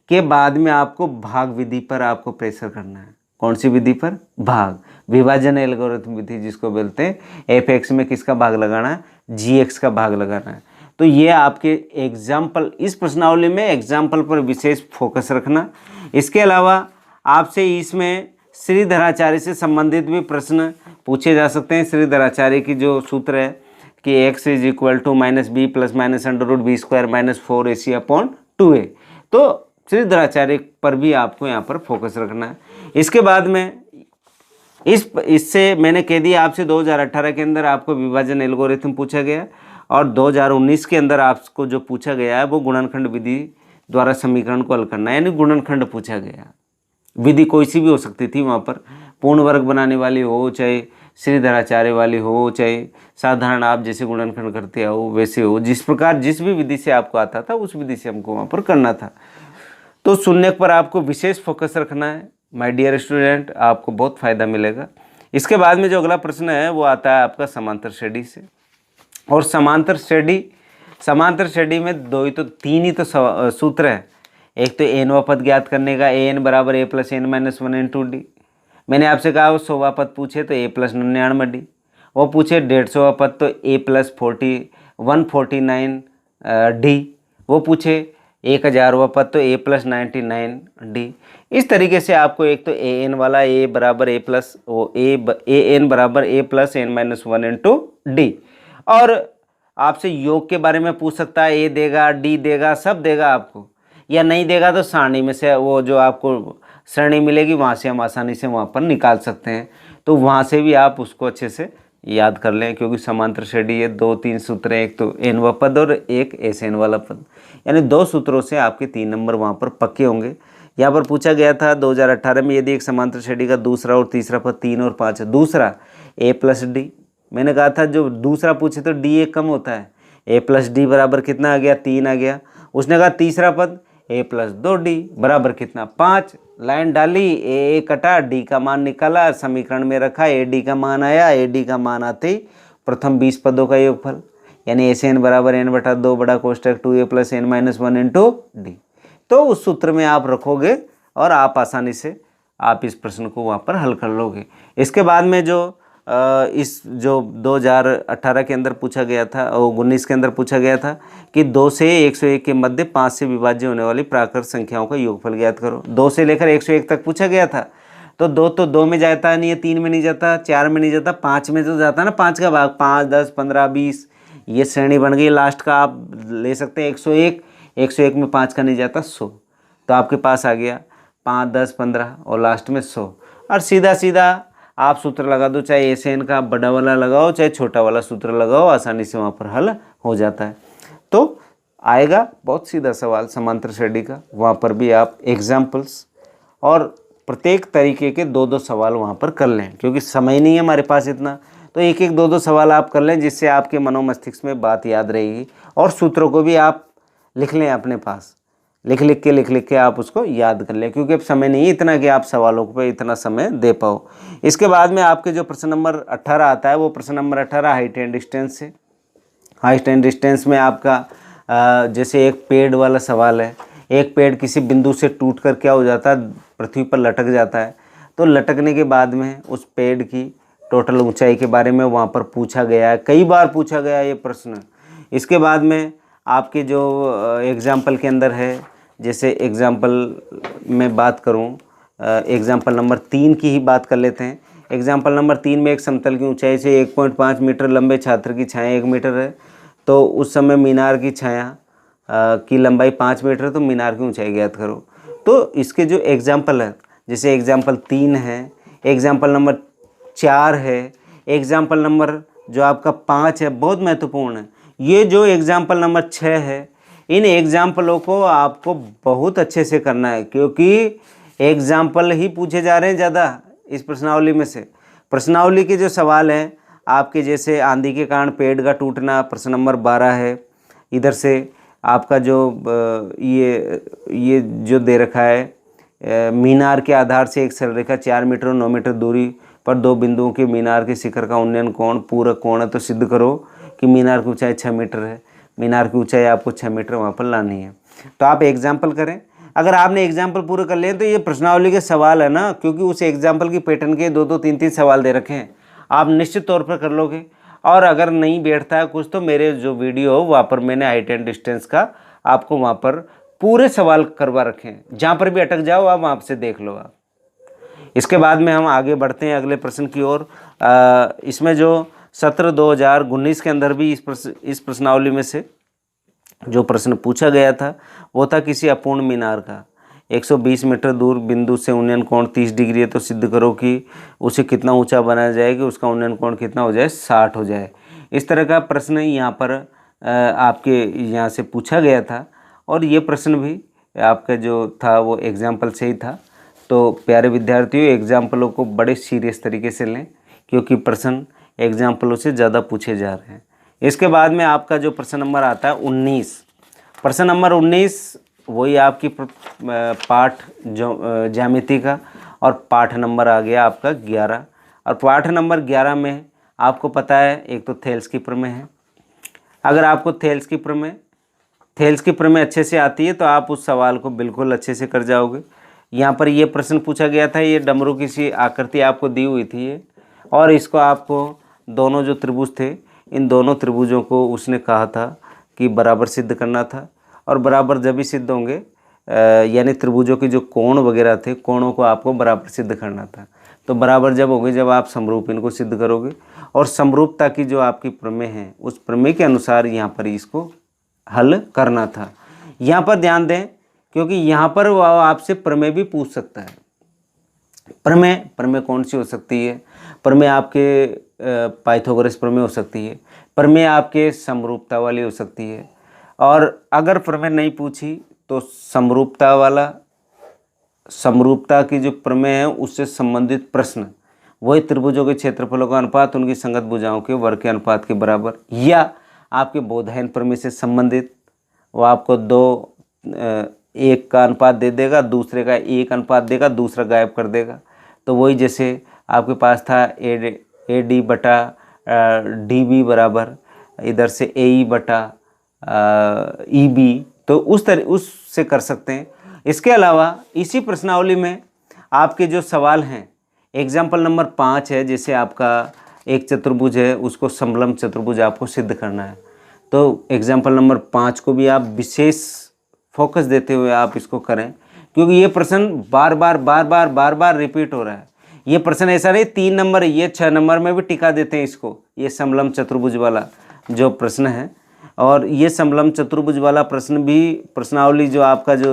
के बाद में आपको भाग विधि पर आपको प्रेशर करना है। कौन सी विधि पर, भाग विभाजन एल्गोरिथम विधि जिसको बोलते हैं। एफ एक्स में किसका भाग लगाना है, जी एक्स का भाग लगाना है। तो ये आपके एग्जाम्पल, इस प्रश्नावली में एग्जाम्पल पर विशेष फोकस रखना। इसके अलावा आपसे इसमें श्रीधराचार्य से संबंधित भी प्रश्न पूछे जा सकते हैं। श्रीधराचार्य की जो सूत्र है कि x is equal to minus B plus minus under root B square minus 4ac upon 2a, तो श्रीधराचार्य पर भी आपको यहाँ पर फोकस रखना है। इसके बाद में इससे मैंने कह दिया आपसे 2018 के अंदर आपको विभाजन एल्गोरिथम पूछा गया और 2019 के अंदर आपको जो पूछा गया है वो गुणनखंड विधि द्वारा समीकरण को हल करना है, यानी गुणनखंड पूछा गया। विधि कोई सी भी हो सकती थी वहाँ पर, पूर्ण वर्ग बनाने वाली हो, चाहे श्रीधराचार्य वाली हो, चाहे साधारण आप जैसे गुणनखंड करते हो वैसे हो, जिस प्रकार जिस भी विधि से आपको आता था उस विधि से हमको वहाँ पर करना था। तो शून्यक पर आपको विशेष फोकस रखना है माय डियर स्टूडेंट, आपको बहुत फ़ायदा मिलेगा। इसके बाद में जो अगला प्रश्न है वो आता है आपका समांतर श्रेणी से। और समांतर श्रेणी में तीन ही तो सूत्र है। एक तो एनवा पद ज्ञात करने का, ए एन बराबर a plus N minus 1 into d. मैंने आपसे कहा वो 100वां पद पूछे तो ए प्लस 99 डी, वो पूछे 150वां पद तो ए प्लस 149 डी, वो पूछे 1000वां पद तो ए प्लस 99 डी। इस तरीके से आपको एक तो ए एन वाला ए बराबर ए प्लस ए एन बराबर a plus N minus 1 into d, और आपसे योग के बारे में पूछ सकता है, ए देगा डी देगा सब देगा आपको, या नहीं देगा तो सारणी में से वो जो आपको श्रेणी मिलेगी वहाँ से हम आसानी से वहाँ पर निकाल सकते हैं। तो वहाँ से भी आप उसको अच्छे से याद कर लें, क्योंकि समांतर श्रेणी ये 2-3 सूत्र हैं, एक तो एनवा पद और एक एस एन वाला पद, यानी 2 सूत्रों से आपके 3 नंबर वहाँ पर पक्के होंगे। यहाँ पर पूछा गया था 2018 में, यदि एक समांतर श्रेणी का दूसरा और तीसरा पद 3 और 5 है, दूसरा ए प्लस डी, मैंने कहा था जो दूसरा पूछे तो डी एक कम होता है, ए प्लस डी बराबर कितना आ गया, 3 आ गया। उसने कहा तीसरा पद ए प्लस 2d बराबर कितना, 5। लाइन डाली, ए कटा, डी का मान निकाला, समीकरण में रखा, ए डी का मान आया, ए डी का मान आते ही प्रथम 20 पदों का योगफल, यानी एस एन बराबर एन बटा 2 बड़ा कोष्टक 2a plus N minus 1 into D. तो उस सूत्र में आप रखोगे और आप आसानी से आप इस प्रश्न को वहाँ पर हल कर लोगे। इसके बाद में जो 2018 के अंदर पूछा गया था और 19 के अंदर पूछा गया था कि 2 से 101 के मध्य 5 से विभाज्य होने वाली प्राकृत संख्याओं का योगफल ज्ञात करो। 2 से लेकर 101 तक पूछा गया था, तो 2 में जाता नहीं है, 3 में नहीं जाता, 4 में नहीं जाता, 5 में तो जाता ना, 5 का भाग, 5, 10, 15, 20, ये श्रेणी बन गई। लास्ट का आप ले सकते हैं 101 में 5 का नहीं जाता, 100, तो आपके पास आ गया 5, 10, 15 और लास्ट में 100। और सीधा सीधा आप सूत्र लगा दो, चाहे एस एन का बड़ा वाला लगाओ चाहे छोटा वाला सूत्र लगाओ, आसानी से वहाँ पर हल हो जाता है। तो आएगा बहुत सीधा सवाल समांतर श्रेणी का, वहाँ पर भी आप एग्जाम्पल्स और प्रत्येक तरीके के 2-2 सवाल वहाँ पर कर लें, क्योंकि समय नहीं है हमारे पास इतना, तो 1-1, 2-2 सवाल आप कर लें, जिससे आपके मनोमस्तिष्क में बात याद रहेगी। और सूत्रों को भी आप लिख लें अपने पास, लिख लिख के आप उसको याद कर लें, क्योंकि अब समय नहीं है इतना कि आप सवालों पर इतना समय दे पाओ। इसके बाद में आपके जो प्रश्न नंबर 18 आता है, वो प्रश्न नंबर 18 हाइट एंड डिस्टेंस से। हाइट एंड डिस्टेंस में आपका जैसे एक पेड़ वाला सवाल है, एक पेड़ किसी बिंदु से टूट कर क्या हो जाता है, पृथ्वी पर लटक जाता है। तो लटकने के बाद में उस पेड़ की टोटल ऊंचाई के बारे में वहाँ पर पूछा गया है, कई बार पूछा गया है ये प्रश्न। इसके बाद में आपके जो एग्जाम्पल के अंदर है, जैसे एग्जाम्पल में बात करूं, एग्जाम्पल नंबर 3 की ही बात कर लेते हैं। एग्जाम्पल नंबर 3 में एक समतल की ऊंचाई से 1.5 मीटर लंबे छात्र की छाया 1 मीटर है, तो उस समय मीनार की छाया की लंबाई 5 मीटर है, तो मीनार की ऊंचाई ज्ञात करो। तो इसके जो एग्जाम्पल है, जैसे एग्जाम्पल 3 है, एग्जाम्पल नंबर 4 है, एग्जाम्पल नंबर जो आपका 5 है, बहुत महत्वपूर्ण है। ये जो एग्जाम्पल नंबर 6 है, इन एग्जाम्पलों को आपको बहुत अच्छे से करना है, क्योंकि एग्जाम्पल ही पूछे जा रहे हैं ज़्यादा। इस प्रश्नावली में से। प्रश्नावली के जो सवाल हैं आपके, जैसे आंधी के कारण पेड़ का टूटना, प्रश्न नंबर 12 है। इधर से आपका जो ये जो दे रखा है, मीनार के आधार से एक सरल रेखा 4 मीटर और 9 मीटर दूरी पर दो बिंदुओं के मीनार के शिखर का उन्नयन कोण पूरक कोण है, तो सिद्ध करो कि मीनार की ऊंचाई 6 मीटर है। मीनार की ऊंचाई आपको 6 मीटर वहाँ पर लानी है। तो आप एग्जाम्पल करें। अगर आपने एग्जाम्पल पूरे कर लिए तो ये प्रश्नावली के सवाल है ना, क्योंकि उस एग्जाम्पल की पैटर्न के 2-2, 3-3 सवाल दे रखे हैं, आप निश्चित तौर पर कर लोगे। और अगर नहीं बैठता है कुछ, तो मेरे जो वीडियो हो वहाँ पर मैंने हाइट एंड डिस्टेंस का आपको वहाँ पर पूरे सवाल करवा रखे हैं। जहाँ पर भी अटक जाओ आप वहाँ से देख लो आप। इसके बाद में हम आगे बढ़ते हैं अगले प्रश्न की ओर। इसमें जो सत्र 2019 के अंदर भी इस प्रश्नावली में से जो प्रश्न पूछा गया था वो था किसी अपूर्ण मीनार का 120 मीटर दूर बिंदु से उन्नयन कोण 30 डिग्री है, तो सिद्ध करो कि उसे कितना ऊंचा बनाया जाए कि उसका उन्नयन कोण कितना हो जाए, 60 हो जाए। इस तरह का प्रश्न यहाँ पर आपके यहाँ से पूछा गया था। और ये प्रश्न भी आपका जो था वो एग्जाम्पल से ही था। तो प्यारे विद्यार्थियों, एग्जाम्पलों को बड़े सीरियस तरीके से लें, क्योंकि प्रश्न एग्जाम्पलों से ज़्यादा पूछे जा रहे हैं। इसके बाद में आपका जो प्रश्न नंबर आता है 19, प्रश्न नंबर 19 वही आपकी पाठ ज्यामिति का, और पाठ नंबर आ गया आपका 11। और पाठ नंबर 11 में आपको पता है एक तो थेल्स की प्रमेय है। अगर आपको थेल्स की प्रमेय अच्छे से आती है तो आप उस सवाल को बिल्कुल अच्छे से कर जाओगे। यहाँ पर ये प्रश्न पूछा गया था, ये डमरू की सी आकृति आपको दी हुई थी ये, और इसको आपको दोनों जो त्रिभुज थे, इन दोनों त्रिभुजों को उसने कहा था कि बराबर सिद्ध करना था। और बराबर जब भी सिद्ध होंगे, यानी त्रिभुजों के जो कोण वगैरह थे, कोणों को आपको बराबर सिद्ध करना था। तो बराबर जब होंगे जब आप समरूप इनको सिद्ध करोगे, और समरूपता की जो आपकी प्रमेय है उस प्रमेय के अनुसार यहाँ पर इसको हल करना था। यहाँ पर ध्यान दें, क्योंकि यहाँ पर वो आपसे प्रमेय भी पूछ सकता है। प्रमेय कौन सी हो सकती है? प्रमेय आपके पाइथागोरस प्रमेय हो सकती है, प्रमेय आपके समरूपता वाली हो सकती है, और अगर प्रमेय नहीं पूछी तो समरूपता की जो प्रमेय है उससे संबंधित प्रश्न, वही त्रिभुजों के क्षेत्रफलों का अनुपात उनकी संगत भुजाओं के वर्ग के अनुपात के बराबर, या आपके बोधायन प्रमेय से संबंधित, वो आपको 2:1 का अनुपात दे देगा, दूसरे का 1 अनुपात देगा, दूसरा गायब कर देगा। तो वही जैसे आपके पास था AD बटा DB बराबर इधर से AE बटा EB, तो उससे कर सकते हैं। इसके अलावा इसी प्रश्नावली में आपके जो सवाल हैं, एग्जाम्पल नंबर 5 है, जैसे आपका एक चतुर्भुज है उसको समलंब चतुर्भुज आपको सिद्ध करना है। तो एग्जाम्पल नंबर 5 को भी आप विशेष फोकस देते हुए आप इसको करें, क्योंकि ये प्रश्न बार बार रिपीट हो रहा है। ये प्रश्न ऐसा नहीं 3 नंबर, ये 6 नंबर में भी टिका देते हैं इसको, ये समलंब चतुर्भुज वाला जो प्रश्न है। और ये समलंब चतुर्भुज वाला प्रश्न भी प्रश्नावली जो आपका जो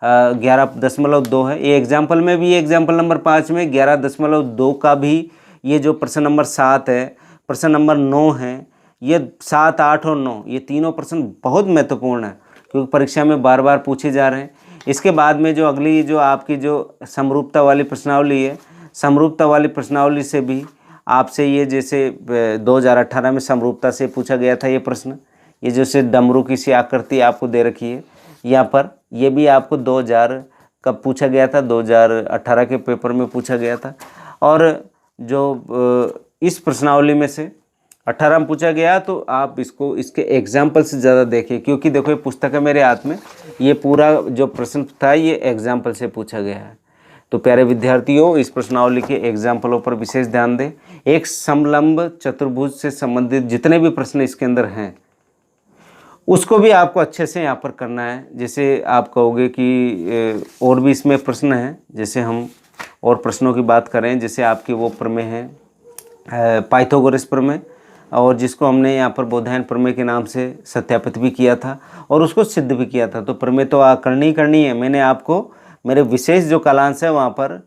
11.2 है, ये एग्जाम्पल में भी, एग्जाम्पल नंबर 5 में 11.2 का भी, ये जो प्रश्न नंबर 7 है, प्रश्न नंबर 9 है, ये 7, 8 और 9, ये तीनों प्रश्न बहुत महत्वपूर्ण है, क्योंकि परीक्षा में बार बार पूछे जा रहे हैं। इसके बाद में जो अगली जो आपकी जो समरूपता वाली प्रश्नावली है, समरूपता वाली प्रश्नावली से भी आपसे ये जैसे 2018 में समरूपता से पूछा गया था ये प्रश्न, ये जैसे डमरू की सी आकृति आपको दे रखी है यहाँ पर, ये भी आपको 2000 कब पूछा गया था, 2018 के पेपर में पूछा गया था। और जो इस प्रश्नावली में से 18 में पूछा गया, तो आप इसको इसके एग्जाम्पल से ज़्यादा देखिए, क्योंकि देखो ये पुस्तक है मेरे हाथ में, ये पूरा जो प्रश्न था ये एग्जाम्पल से पूछा गया है। तो प्यारे विद्यार्थियों, इस प्रश्नावली के एग्जाम्पलों पर विशेष ध्यान दें। एक समलंब चतुर्भुज से संबंधित जितने भी प्रश्न इसके अंदर हैं उसको भी आपको अच्छे से यहाँ पर करना है। जैसे आप कहोगे कि और भी इसमें प्रश्न हैं, जैसे हम और प्रश्नों की बात करें, जैसे आपकी वो प्रमेय है पाइथागोरस प्रमेय, और जिसको हमने यहाँ पर बोधायन प्रमेय के नाम से सत्यापित भी किया था और उसको सिद्ध भी किया था। तो प्रमेय तो करनी है। मैंने आपको मेरे विशेष जो कालांश है वहाँ पर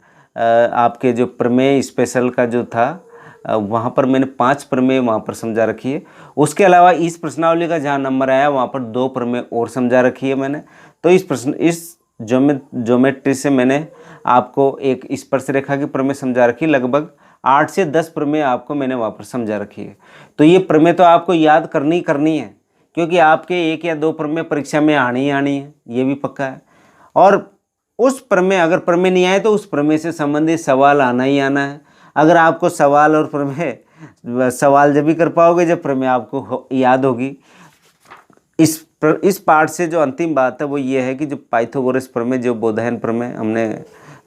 आपके जो प्रमेय स्पेशल का जो था वहाँ पर मैंने 5 प्रमेय वहाँ पर समझा रखी है। उसके अलावा इस प्रश्नावली का जहाँ नंबर आया वहाँ पर 2 प्रमेय और समझा रखी है मैंने। तो इस ज्योमेट्री से मैंने आपको एक स्पर्शरेखा की प्रमेय समझा रखी, लगभग 8 से 10 प्रमेय आपको मैंने वहाँ पर समझा रखी है। तो ये प्रमेय तो आपको याद करनी है, क्योंकि आपके 1 या 2 प्रमेय परीक्षा में आनी ही आनी है, ये भी पक्का है। और उस प्रमेय, अगर प्रमेय नहीं आए तो उस प्रमेय से संबंधित सवाल आना ही आना है। अगर आपको सवाल और प्रमेय, सवाल जब भी कर पाओगे जब प्रमेय आपको याद होगी। इस पार्ट से जो अंतिम बात है वो ये है कि जो पाइथागोरस प्रमेय, जो बोधायन प्रमेय हमने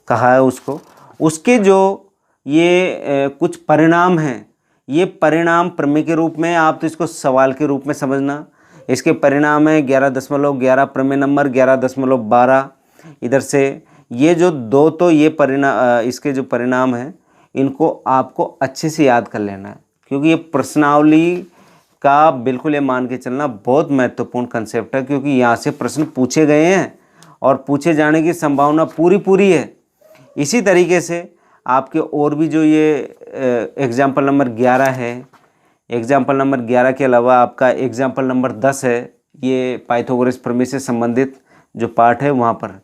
कहा है उसको, उसके जो ये कुछ परिणाम हैं, ये परिणाम प्रमेय के रूप में, आप तो इसको सवाल के रूप में समझना। इसके परिणाम है 11.11 प्रमेय नंबर 11.12। इधर से ये जो दो, तो ये परिणाम, इसके जो परिणाम हैं इनको आपको अच्छे से याद कर लेना है, क्योंकि ये प्रश्नावली का बिल्कुल ये मान के चलना बहुत महत्वपूर्ण कंसेप्ट है, क्योंकि यहाँ से प्रश्न पूछे गए हैं और पूछे जाने की संभावना पूरी है। इसी तरीके से आपके और भी जो ये एग्जाम्पल नंबर 11 है, एग्जाम्पल नंबर 11 के अलावा आपका एग्जाम्पल नंबर 10 है, ये पाइथागोरस प्रमेय से संबंधित जो पार्ट है वहाँ पर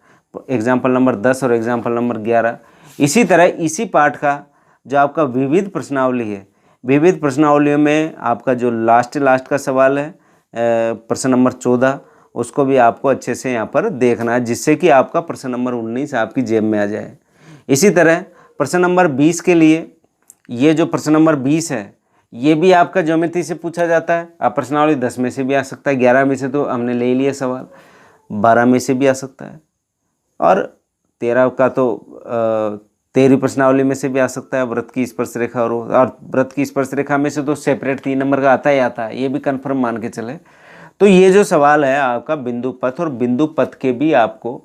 एग्जाम्पल नंबर 10 और एग्जाम्पल नंबर 11। इसी तरह इसी पार्ट का जो आपका विविध प्रश्नावली है, विविध प्रश्नावलियों में आपका जो लास्ट का सवाल है प्रश्न नंबर 14, उसको भी आपको अच्छे से यहाँ पर देखना है, जिससे कि आपका प्रश्न नंबर 19 आपकी जेब में आ जाए। इसी तरह प्रश्न नंबर 20 के लिए, ये जो प्रश्न नंबर 20 है ये भी आपका ज्योमेट्री से पूछा जाता है। आप प्रश्नावली 10 में से भी आ सकता है, 11 में से तो हमने ले लिया सवाल, 12 में से भी आ सकता है, और 13 का तो 13वीं प्रश्नावली में से भी आ सकता है, व्रत की स्पर्श रेखा। और व्रत की स्पर्श रेखा में से तो सेपरेट 3 नंबर का आता है, ये भी कन्फर्म मान के चले। तो ये जो सवाल है आपका बिंदु पथ, और बिंदु पथ के भी आपको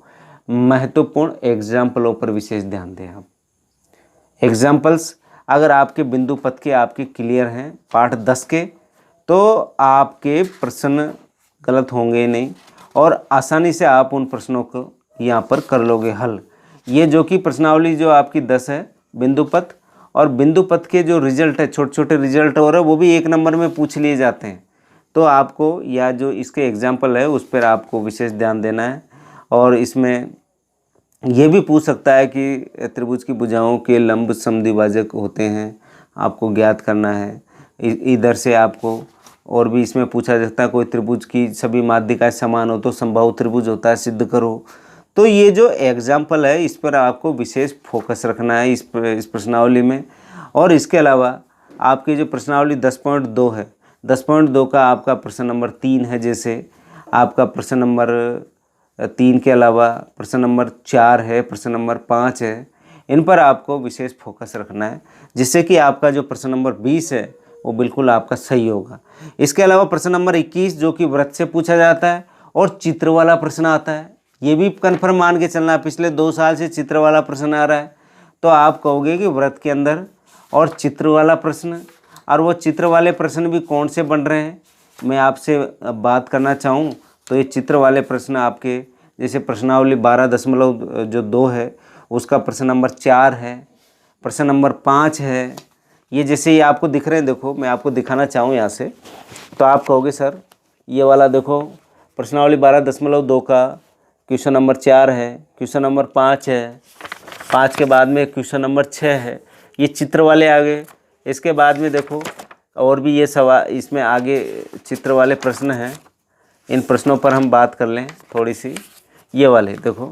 महत्वपूर्ण एग्जाम्पलों पर विशेष ध्यान दें आप। एग्जाम्पल्स अगर आपके बिंदु पथ के आपके क्लियर हैं पार्ट 10 के, तो आपके प्रश्न गलत होंगे नहीं और आसानी से आप उन प्रश्नों को यहाँ पर कर लोगे हल। ये जो कि प्रश्नावली जो आपकी 10 है बिंदु पथ, और बिंदु पथ के जो रिजल्ट है, छोटे छोटे रिजल्ट हो रहे हैं, वो भी 1 नंबर में पूछ लिए जाते हैं। तो आपको या जो इसके एग्जाम्पल है उस पर आपको विशेष ध्यान देना है। और इसमें ये भी पूछ सकता है कि त्रिभुज की भुजाओं के लंब समद्विभाजक होते हैं, आपको ज्ञात करना है। इधर से आपको और भी इसमें पूछा जाता है, कोई त्रिभुज की सभी माध्यिकाएं समान हो तो समबाहु त्रिभुज होता है, सिद्ध करो। तो ये जो एग्जाम्पल है इस पर आपको विशेष फोकस रखना है इस प्रश्नावली में। और इसके अलावा आपकी जो प्रश्नावली 10.2 है, 10.2 का आपका प्रश्न नंबर 3 है, जैसे आपका प्रश्न नंबर 3 के अलावा प्रश्न नंबर 4 है, प्रश्न नंबर 5 है, इन पर आपको विशेष फोकस रखना है, जिससे कि आपका जो प्रश्न नंबर 20 है वो बिल्कुल आपका सही होगा। इसके अलावा प्रश्न नंबर 21 जो कि व्रत से पूछा जाता है और चित्र वाला प्रश्न आता है, ये भी कन्फर्म मान के चलना। पिछले 2 साल से चित्र वाला प्रश्न आ रहा है, तो आप कहोगे कि व्रत के अंदर और चित्र वाला प्रश्न, और वो चित्र वाले प्रश्न भी कौन से बन रहे हैं मैं आपसे बात करना चाहूँ तो ये चित्र वाले प्रश्न आपके, जैसे प्रश्नावली 12.2 है उसका प्रश्न नंबर 4 है, प्रश्न नंबर 5 है, ये जैसे ये आपको दिख रहे हैं, देखो मैं आपको दिखाना चाहूँ यहाँ से, तो आप कहोगे सर ये वाला देखो प्रश्नावली 12.2 का क्वेश्चन नंबर 4 है, क्वेश्चन नंबर 5 है, 5 के बाद में क्वेश्चन नंबर 6 है, ये चित्र वाले आ गए। इसके बाद में देखो और भी ये सवाल, इसमें आगे चित्र वाले प्रश्न हैं, इन प्रश्नों पर हम बात कर लें थोड़ी सी। ये वाले देखो,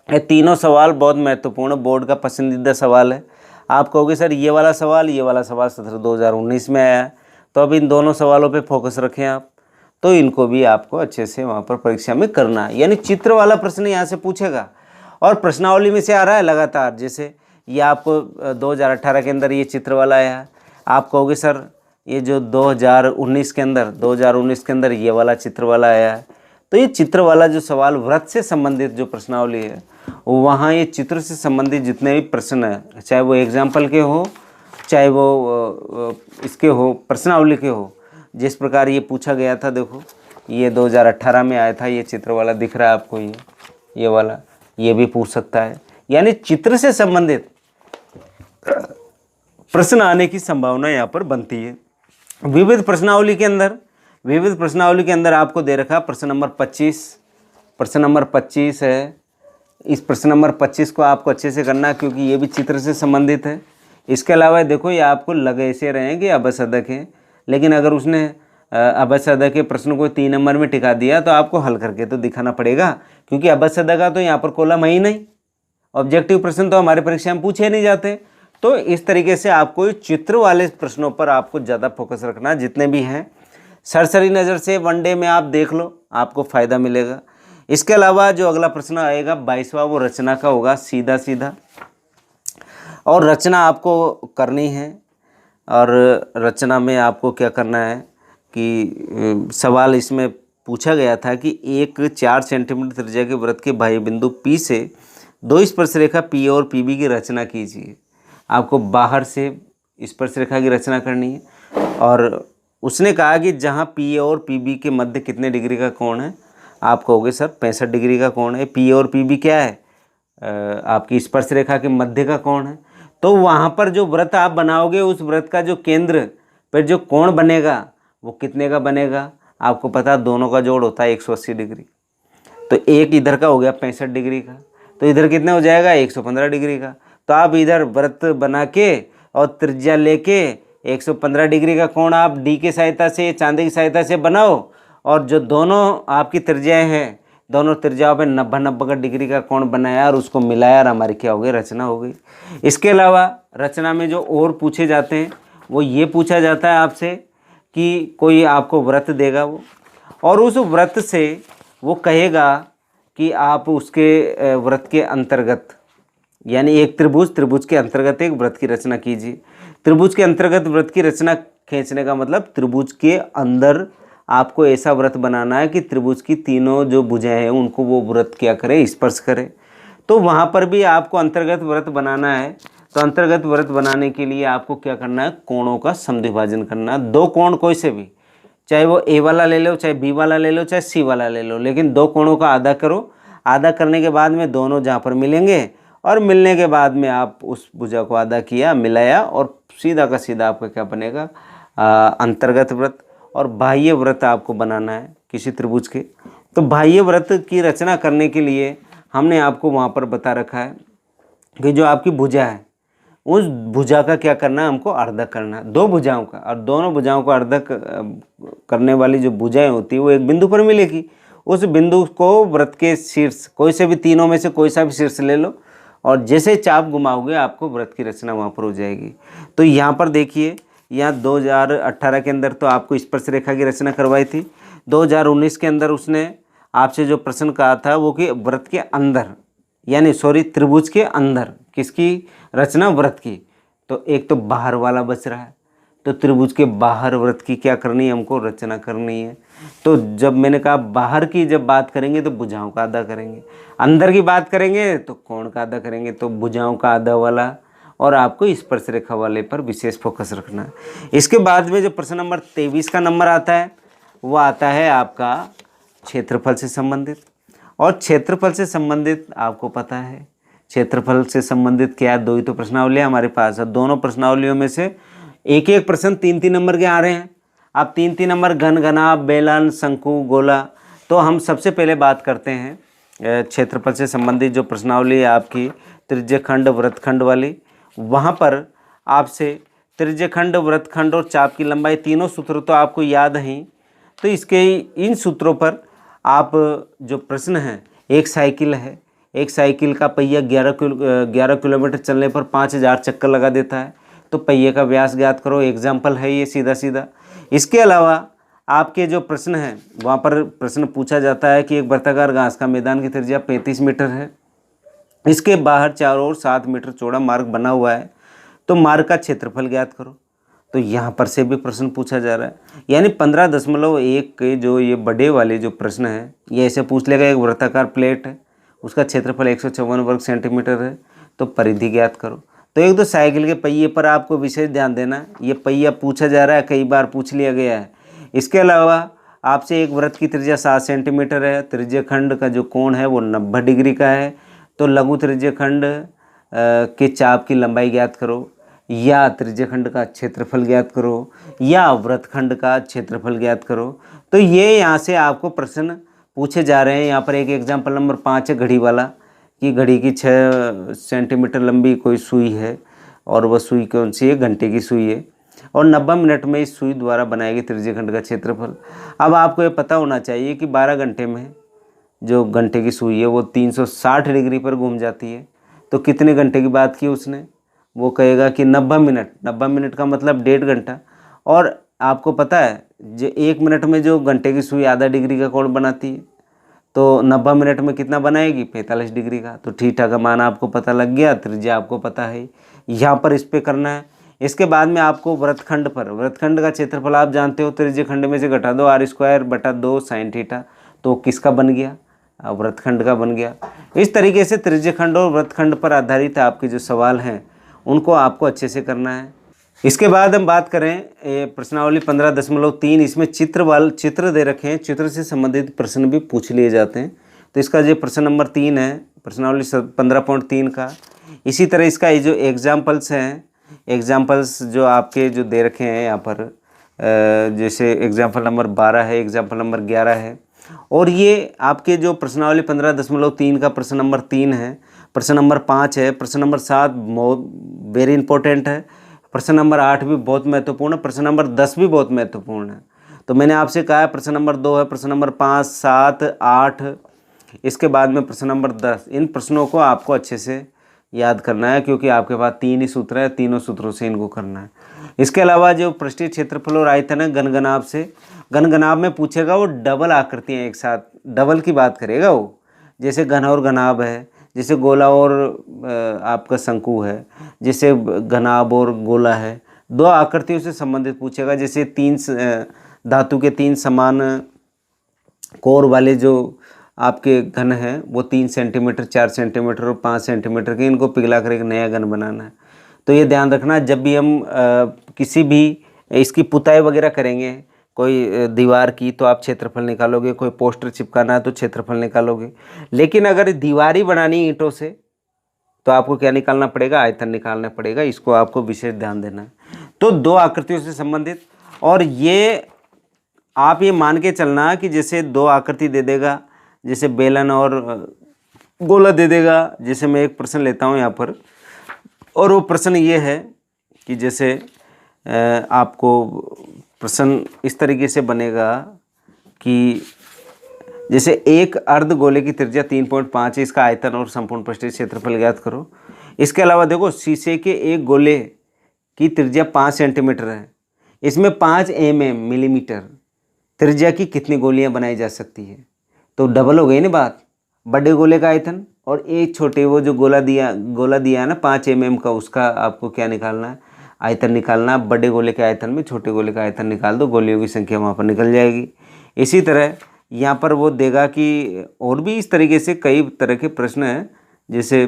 ये तीनों सवाल बहुत महत्वपूर्ण, बोर्ड का पसंदीदा सवाल है। आप कहोगे सर ये वाला सवाल सत्र 2019 में आया है, तो अब इन दोनों सवालों पे फोकस रखें आप, तो इनको भी आपको अच्छे से वहाँ पर परीक्षा में करना है। यानी चित्र वाला प्रश्न यहाँ से पूछेगा और प्रश्नावली में से आ रहा है लगातार, जैसे ये आपको 2018 के अंदर ये चित्र वाला आया है, आप कहोगे सर ये जो 2019 के अंदर ये वाला चित्र वाला आया है। तो ये चित्र वाला जो सवाल व्रत से संबंधित जो प्रश्नावली है, वहाँ ये चित्र से संबंधित जितने भी प्रश्न हैं, चाहे वो एग्जाम्पल के हो चाहे वो इसके हो प्रश्नावली के हो, जिस प्रकार ये पूछा गया था, देखो ये 2018 में आया था, ये चित्र वाला दिख रहा है आपको, ये वाला ये भी पूछ सकता है। यानी चित्र से संबंधित प्रश्न आने की संभावना यहाँ पर बनती है। विविध प्रश्नावली के अंदर आपको दे रखा प्रश्न नंबर 25, प्रश्न नंबर 25 है, इस प्रश्न नंबर 25 को आपको अच्छे से करना है, क्योंकि ये भी चित्र से संबंधित है। इसके अलावा देखो ये आपको लगे ऐसे रहेंगे अबसदक हैं, लेकिन अगर उसने अबसदक के प्रश्न को 3 नंबर में टिका दिया तो आपको हल करके तो दिखाना पड़ेगा, क्योंकि अबसदक का तो यहाँ पर कॉलम है ही नहीं। ऑब्जेक्टिव प्रश्न तो हमारे परीक्षा में पूछे नहीं जाते। तो इस तरीके से आपको चित्र वाले प्रश्नों पर आपको ज़्यादा फोकस रखना, जितने भी हैं सरसरी नज़र से वनडे में आप देख लो, आपको फ़ायदा मिलेगा। इसके अलावा जो अगला प्रश्न आएगा 22वां, वो रचना का होगा, सीधा सीधा। और रचना आपको करनी है, और रचना में आपको क्या करना है कि सवाल इसमें पूछा गया था कि एक 4 सेंटीमीटर त्रिज्या के वृत्त के बाह्य बिंदु P से 2 स्पर्श रेखा P और PB की रचना कीजिए। आपको बाहर से स्पर्श रेखा की रचना करनी है, और उसने कहा कि जहाँ P और PB के मध्य कितने डिग्री का कोण है। आप कहोगे सर 65 डिग्री का कोण है। P और PB क्या है? आपकी स्पर्श रेखा के मध्य का कोण है। तो वहाँ पर जो वृत्त आप बनाओगे, उस वृत्त का जो केंद्र पर जो कोण बनेगा वो कितने का बनेगा? आपको पता है दोनों का जोड़ होता है 180 डिग्री। तो एक इधर का हो गया 65 डिग्री का, तो इधर कितने हो जाएगा? 115 डिग्री का। तो आप इधर वृत्त बना के और त्रिज्या लेके 115 डिग्री का कोण आप डी की सहायता से, चांदी की सहायता से बनाओ, और जो दोनों आपकी त्रिज्याएँ हैं, दोनों त्रिज्याओं पे 90 का डिग्री का कोण बनाया और उसको मिलाया, और हमारी क्या हो गई? रचना हो गई। इसके अलावा रचना में जो और पूछे जाते हैं, वो ये पूछा जाता है आपसे कि कोई आपको व्रत देगा वो, और उस व्रत से वो कहेगा कि आप उसके व्रत के अंतर्गत, यानी एक त्रिभुज के अंतर्गत एक व्रत की रचना कीजिए। त्रिभुज के अंतर्गत व्रत की रचना खींचने का मतलब त्रिभुज के अंदर आपको ऐसा व्रत बनाना है कि त्रिभुज की तीनों जो भुजाएं हैं उनको वो व्रत क्या करे? स्पर्श करे। तो वहाँ पर भी आपको अंतर्गत व्रत बनाना है। तो अंतर्गत व्रत बनाने के लिए आपको क्या करना है? कोणों का समद्विभाजन करना है। 2 कोण कोई से भी, चाहे वो ए वाला ले लो, चाहे बी वाला ले लो, चाहे सी वाला ले लो, लेकिन 2 कोणों का आधा करो। आधा करने के बाद में दोनों जहाँ पर मिलेंगे, और मिलने के बाद में आप उस भुजा को आधा किया, मिलाया, और सीधा का सीधा आपका क्या बनेगा? अंतर्गत व्रत। और बाह्य व्रत आपको बनाना है किसी त्रिभुज के। तो बाह्य व्रत की रचना करने के लिए हमने आपको वहाँ पर बता रखा है कि जो आपकी भुजा है, उस भुजा का क्या करना है? हमको अर्धक करना है, 2 भुजाओं का। और दोनों भुजाओं को अर्धक करने वाली जो भुजाएं होती है वो एक बिंदु पर मिलेगी। उस बिंदु को व्रत के शीर्ष, कोई से भी तीनों में से कोई सा भी शीर्ष ले लो, और जैसे चाप घुमाओगे आपको व्रत की रचना वहाँ पर हो जाएगी। तो यहाँ पर देखिए, यहाँ 2018 के अंदर तो आपको स्पर्श रेखा की रचना करवाई थी। 2019 के अंदर उसने आपसे जो प्रश्न कहा था वो कि व्रत के अंदर, यानी त्रिभुज के अंदर किसकी रचना? व्रत की। तो एक तो बाहर वाला बच रहा है, तो त्रिभुज के बाहर व्रत की क्या करनी है? हमको रचना करनी है। तो जब मैंने कहा बाहर की जब बात करेंगे तो भुजाओं का आधा करेंगे, अंदर की बात करेंगे तो कोण का आधा करेंगे। तो भुजाओं का आधा वाला और आपको स्पर्श रेखा वाले पर विशेष फोकस रखना है। इसके बाद में जो प्रश्न नंबर 23 का नंबर आता है, वो आता है आपका क्षेत्रफल से संबंधित। और क्षेत्रफल से संबंधित आपको पता है, क्षेत्रफल से संबंधित क्या है? 2 ही तो प्रश्नावलियाँ हमारे पास है। दोनों प्रश्नावलियों में से एक एक प्रश्न 3-3 नंबर के आ रहे हैं। अब 3-3 नंबर घन, घनाभ, बेलन, शंकु, गोला। तो हम सबसे पहले बात करते हैं क्षेत्रफल से संबंधित जो प्रश्नावली है आपकी त्रिज्यखंड, वृत्तखंड वाली। वहाँ पर आपसे त्रिज्यखंड, वृत्तखंड और चाप की लंबाई, तीनों सूत्र तो आपको याद हैं। तो इसके इन सूत्रों पर आप जो प्रश्न हैं, एक साइकिल है, एक साइकिल का पहिया 11 किलोमीटर चलने पर 5000 चक्कर लगा देता है। तो पहिए का व्यास ज्ञात करो, एग्जाम्पल है ये सीधा सीधा। इसके अलावा आपके जो प्रश्न हैं वहाँ पर प्रश्न पूछा जाता है कि एक वृत्ताकार घास का मैदान की त्रिज्या 35 मीटर है, इसके बाहर चारों ओर 7 मीटर चौड़ा मार्ग बना हुआ है, तो मार्ग का क्षेत्रफल ज्ञात करो। तो यहाँ पर से भी प्रश्न पूछा जा रहा है, यानी 15.1 के जो ये बड़े वाले जो प्रश्न हैं ये ऐसे पूछ लेगा। एक वृत्ताकार प्लेट है, उसका क्षेत्रफल 154 वर्ग सेंटीमीटर है, तो परिधि ज्ञात करो। तो एक तो साइकिल के पहिए पर आपको विशेष ध्यान देना, ये पहिया पूछा जा रहा है, कई बार पूछ लिया गया है। इसके अलावा आपसे एक वृत्त की त्रिज्या 7 सेंटीमीटर है, त्रिज्यखंड का जो कोण है वो 90 डिग्री का है, तो लघु त्रिज्यखंड के चाप की लंबाई ज्ञात करो, या त्रिज्यखंड का क्षेत्रफल ज्ञात करो, या वृत्तखंड का क्षेत्रफल ज्ञात करो। तो ये यहाँ से आपको प्रश्न पूछे जा रहे हैं। यहाँ पर एक एग्जाम्पल नंबर 5 है घड़ी वाला, कि घड़ी की 6 सेंटीमीटर लंबी कोई सुई है और वह सुई कौन सी है, घंटे की सुई है, और 90 मिनट में इस सुई द्वारा बनाए गए त्रिज्यीय खंड का क्षेत्रफल। अब आपको ये पता होना चाहिए कि 12 घंटे में जो घंटे की सुई है वो 360 डिग्री पर घूम जाती है। तो कितने घंटे की बात की उसने, वो कहेगा कि 90 मिनट। 90 मिनट का मतलब 1.5 घंटा। और आपको पता है जो 1 मिनट में जो घंटे की सुई आधा डिग्री का कोण बनाती है, तो 90 मिनट में कितना बनाएगी, 45 डिग्री का। तो थीटा का मान आपको पता लग गया, त्रिज्या आपको पता है, यहाँ पर इस पे करना है। इसके बाद में आपको वृत्तखंड पर, वृत्तखंड का क्षेत्रफल आप जानते हो, त्रिज्य खंड में से घटा दो r²/2 sin थीटा, तो किसका बन गया, वृत्तखंड का बन गया। इस तरीके से त्रिज्य खंड और वृत्तखंड पर आधारित आपके जो सवाल हैं उनको आपको अच्छे से करना है। इसके बाद हम बात करें प्रश्नावली 15.3, इसमें चित्र दे रखे हैं, चित्र से संबंधित प्रश्न भी पूछ लिए जाते हैं। तो इसका जो प्रश्न नंबर 3 है प्रश्नावली 15.3 का, इसी तरह इसका ये जो एग्जाम्पल्स हैं, एग्जाम्पल्स जो आपके जो दे रखे हैं यहाँ पर, जैसे एग्जाम्पल नंबर 12 है, एग्जाम्पल नंबर 11 है, और ये आपके जो प्रश्नावली 15.3 का प्रश्न नंबर 3 है, प्रश्न नंबर 5 है, प्रश्न नंबर 7 वेरी इंपॉर्टेंट है, प्रश्न नंबर 8 भी बहुत महत्वपूर्ण है, प्रश्न नंबर 10 भी बहुत महत्वपूर्ण है। तो मैंने आपसे कहा है प्रश्न नंबर 2 है, प्रश्न नंबर 5, 7, 8, इसके बाद में प्रश्न नंबर 10। इन प्रश्नों को आपको अच्छे से याद करना है, क्योंकि आपके पास 3 ही सूत्र है, तीनों सूत्रों से इनको करना है। इसके अलावा जो पृष्ठीय क्षेत्रफल और आयतन है गणगणाभ से, गणगणाभ में पूछेगा वो डबल आकृतियाँ एक साथ, डबल की बात करेगा वो, जैसे घन और घनाभ है, जैसे गोला और आपका शंकु है, जैसे घनाभ और गोला है, 2 आकृतियों से संबंधित पूछेगा। जैसे 3 धातु के 3 समान कोर वाले जो आपके घन हैं वो 3 सेंटीमीटर, 4 सेंटीमीटर और 5 सेंटीमीटर के, इनको पिघला कर एक नया घन बनाना है। तो ये ध्यान रखना, जब भी हम किसी भी इसकी पुताई वगैरह करेंगे कोई दीवार की, तो आप क्षेत्रफल निकालोगे, कोई पोस्टर चिपकाना है तो क्षेत्रफल निकालोगे। लेकिन अगर दीवारी बनानी ईंटों से तो आपको क्या निकालना पड़ेगा, आयतन निकालना पड़ेगा। इसको आपको विशेष ध्यान देना है। तो 2 आकृतियों से संबंधित, और ये आप ये मान के चलना कि जैसे 2 आकृति दे देगा, जैसे बेलन और गोला दे देगा। जैसे मैं एक प्रश्न लेता हूँ यहाँ पर, और वो प्रश्न ये है कि जैसे आपको प्रश्न इस तरीके से बनेगा कि जैसे एक अर्ध गोले की त्रिज्या 3.5 है, इसका आयतन और संपूर्ण पृष्ठीय क्षेत्रफल ज्ञात करो। इसके अलावा देखो शीशे के एक गोले की त्रिज्या 5 सेंटीमीटर है, इसमें 5 मिलीमीटर त्रिज्या की कितनी गोलियां बनाई जा सकती है। तो डबल हो गई ना बात, बड़े गोले का आयतन और एक छोटे वो जो गोला दिया है ना 5 का, उसका आपको क्या निकालना है, आयतन निकालना। बड़े गोले के आयतन में छोटे गोले का आयतन निकाल दो, गोलियों की संख्या वहाँ पर निकल जाएगी। इसी तरह यहाँ पर वो देगा कि और भी इस तरीके से कई तरह के प्रश्न हैं। जैसे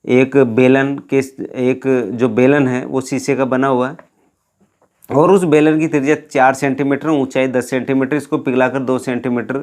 एक बेलन के, एक जो बेलन है वो शीशे का बना हुआ है और उस बेलन की त्रिज्या 4 सेंटीमीटर, ऊंचाई 10 सेंटीमीटर, इसको पिघलाकर 2 सेंटीमीटर